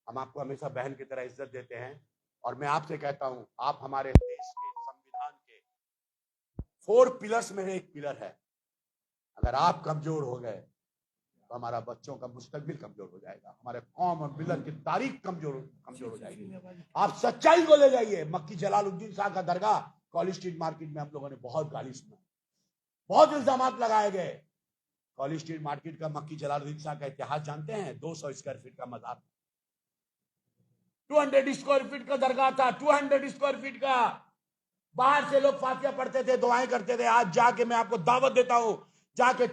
हम आपको हमेशा बहन की तरह इज्जत देते हैं। और मैं आपसे कहता हूं, आप हमारे देश के संविधान के 4 पिलर्स में एक पिलर है। अगर आप कमजोर हो गए तो हमारा बच्चों का मुस्तकबिल कमजोर हो जाएगा, हमारे कौम और मिलत की तारीख कमजोर हो जाएगी। आप सच्चाई को ले जाइए। मक्की जलालुद्दीन शाह का दरगाह कॉलेज स्ट्रीट मार्केट में हम लोगों ने बहुत गाली सुना, बहुत इल्जाम लगाए गए। कॉलेज स्ट्रीट मार्केट का मक्की जलालुद्दीन शाह का इतिहास जानते हैं? 200 स्क्वायर फीट का मजार, 200 स्क्वायर फीट का दरगाह था, 200 स्क्वायर फीट का। बाहर से लोग फातिहा पढ़ते थे, दुआएं करते थे। आज जाके मैं आपको दावत देता हूं, जाके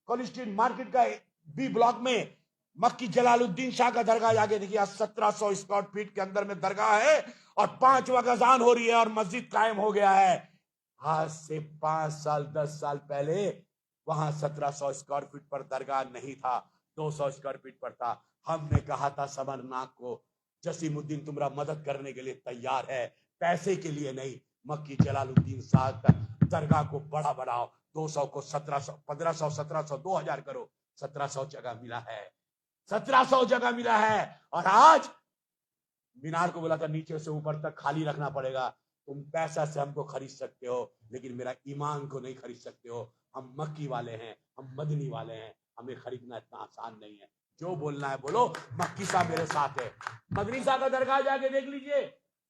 कॉलेज स्ट्रीट मार्केट का बी ब्लॉक में मक्की जलालुद्दीन शाह का दरगाह जाके देखिए। 1700 स्क्वायर फीट के अंदर में दरगाह है और 5 वक्त अजान हो रही है और मस्जिद कायम हो गया है। आज से 5 साल 10 साल पहले वहां 1700 स्क्वायर फीट पर दरगाह नहीं था, 200 स्क्वायर फीट पर था। हमने कहा था समरनाक को, जसीमुद्दीन तुम्हारा मदद करने के लिए तैयार है, पैसे के लिए नहीं। मक्की जलालुद्दीन शाह दरगाह को बड़ा बढ़ाओ, 200 को 1700, 1500, 1700, 2000 करो। 1700 जगह मिला है, 1700 जगह मिला है। और आज मीनार को बोला था नीचे से ऊपर तक खाली रखना पड़ेगा, तुम पैसा से हमको खरीद सकते हो, लेकिन मेरा ईमान को नहीं खरीद सकते हो। हम मक्की वाले हैं, हम मदनी वाले हैं, हमें खरीदना इतना आसान नहीं है। जो बोलना है बोलो, मक्की साहब मेरे साथ है। मदनी साहब का दरगाह जाके देख लीजिए,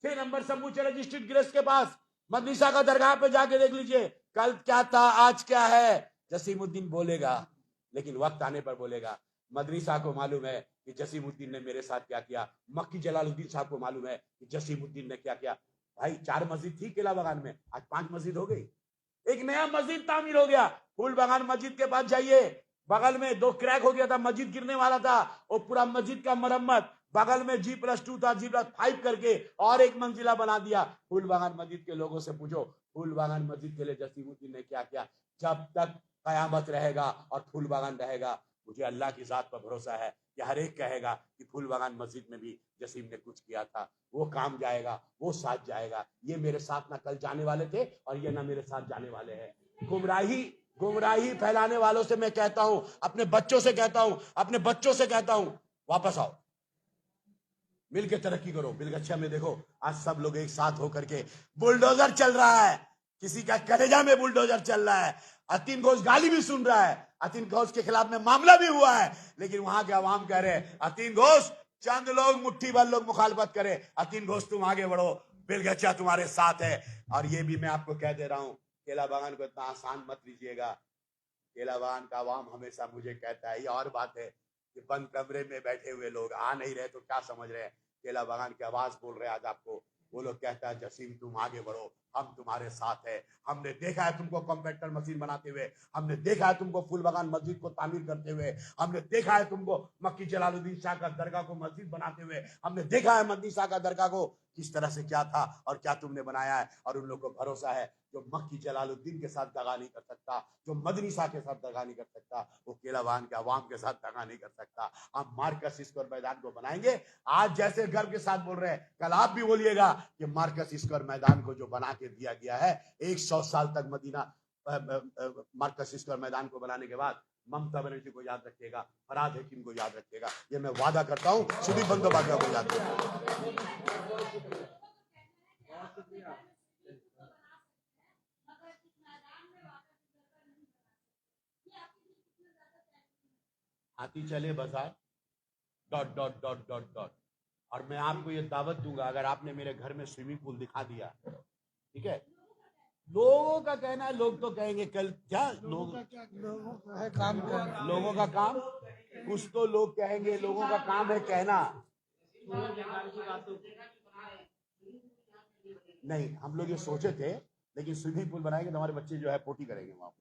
6 नंबर समूचा रजिस्ट्रेड गिरस के पास मदनी साहब का दरगाह पे जाके देख लीजिए, कल क्या था आज क्या है। जसीमुद्दीन बोलेगा, लेकिन वक्त आने पर बोलेगा। मदनी साहब को मालूम है कि जसीमुद्दीन ने मेरे साथ क्या किया, मक्की जलालुद्दीन साहब को मालूम है कि जसीमुद्दीन ने क्या किया। भाई 4 मस्जिद थी केला बागान में, आज 5 मस्जिद हो गई, एक नया मस्जिद तामीर हो गया। फूल बागान मस्जिद के पास जाइए, बगल में 2 क्रैक हो गया था, मस्जिद गिरने वाला था, वो पूरा मस्जिद का मरम्मत, बगल में G+2 था, G+5 करके और एक मंजिला बना दिया। फूल बागान मस्जिद के लोगों से पूछो, फूल बागान मस्जिद के लिए जसीमुद्दीन ने क्या किया। जब तक कयामत रहेगा और फूल बागान रहेगा, मुझे अल्लाह की जात पर भरोसा है कि हर एक कहेगा कि फूल बागान मस्जिद में भी जसीम ने कुछ किया था। वो काम जाएगा, वो साथ जाएगा। ये मेरे साथ ना कल जाने वाले थे और ये ना मेरे साथ जाने वाले हैं। गुमराही फैलाने वालों से मैं कहता हूं, अपने बच्चों से कहता हूं, अपने बच्चों से कहता हूं, वापस आओ, मिलके तरक्की करो। बिलगच्छा में देखो, आज सब लोग एक साथ होकर के, बुलडोजर चल रहा है, किसी का कलेजा में बुलडोजर चल रहा है। अतीन घोष गाली भी सुन रहा है, अतीन घोष के खिलाफ में मामला भी हुआ है, लेकिन वहां के अवाम कह रहे हैं अतीन घोष, चंद लोग मुट्ठी भर लोग मुखालफत करे, अतीन घोष तुम आगे बढ़ो, बिलगच्छा तुम्हारे साथ है। और ये भी मैं आपको कह दे रहा हूं, केला बागान को इतना आसान मत लीजिएगा। केला बागान का अवाम हमेशा मुझे कहता है, ये और बात है कि बंद कमरे में बैठे हुए लोग आ नहीं रहे तो क्या समझ रहे हैं, केला बागान की आवाज बोल रहे हैं आज आपको। वो लोग कहता है जसीम तुम आगे बढ़ो, हम तुम्हारे साथ है। हमने देखा है तुमको कंप्यूटर मशीन बनाते हुए, हमने देखा है तुमको फूल बागान मस्जिद को तामीर करते हुए, हमने देखा है तुमको मक्की जलालुद्दीन शाह का दरगाह को मस्जिद बनाते हुए, हमने देखा है मदनी शाह का दरगाह को किस तरह से क्या था और क्या तुमने बनाया है। और उन लोगों को भरोसा है, जो मक्की जलालुद्दीन के साथ दगा नहीं कर सकता, जो मदनी शाह के साथ दगा नहीं कर सकता, वो केला बागान के अवाम के साथ दगा नहीं कर सकता। हम मार्कस स्क्वायर मैदान को बनाएंगे। आज जैसे गर्व के साथ बोल रहे हैं, कल आप भी बोलिएगा कि मार्कस स्क्वायर मैदान को जो बना के दिया गया है, 100 साल तक मदीना मार्कस स्क्वायर मैदान को बनाने के बाद ममता बनर्जी को याद रखिएगा, फराज हकीम को याद रखिएगा, ये मैं वादा करता हूं, सुदीप बंदोपाध्याय को याद रखिएगा। आती चले बाजार dot dot dot dot dot. और मैं आपको ये दावत दूंगा, अगर आपने मेरे घर में स्विमिंग पूल दिखा दिया, ठीक है, लोगों का कहना है, लोग तो कहेंगे कल क्या, लोगों का है काम करना, लोगों का काम, कुछ तो लोग कहेंगे लोगों का काम है कहना। नहीं, हम लोग ये सोचे थे, लेकिन स्विमिंग पूल बनाएंगे तो हमारे बच्चे जो है पोटी करेंगे वहां।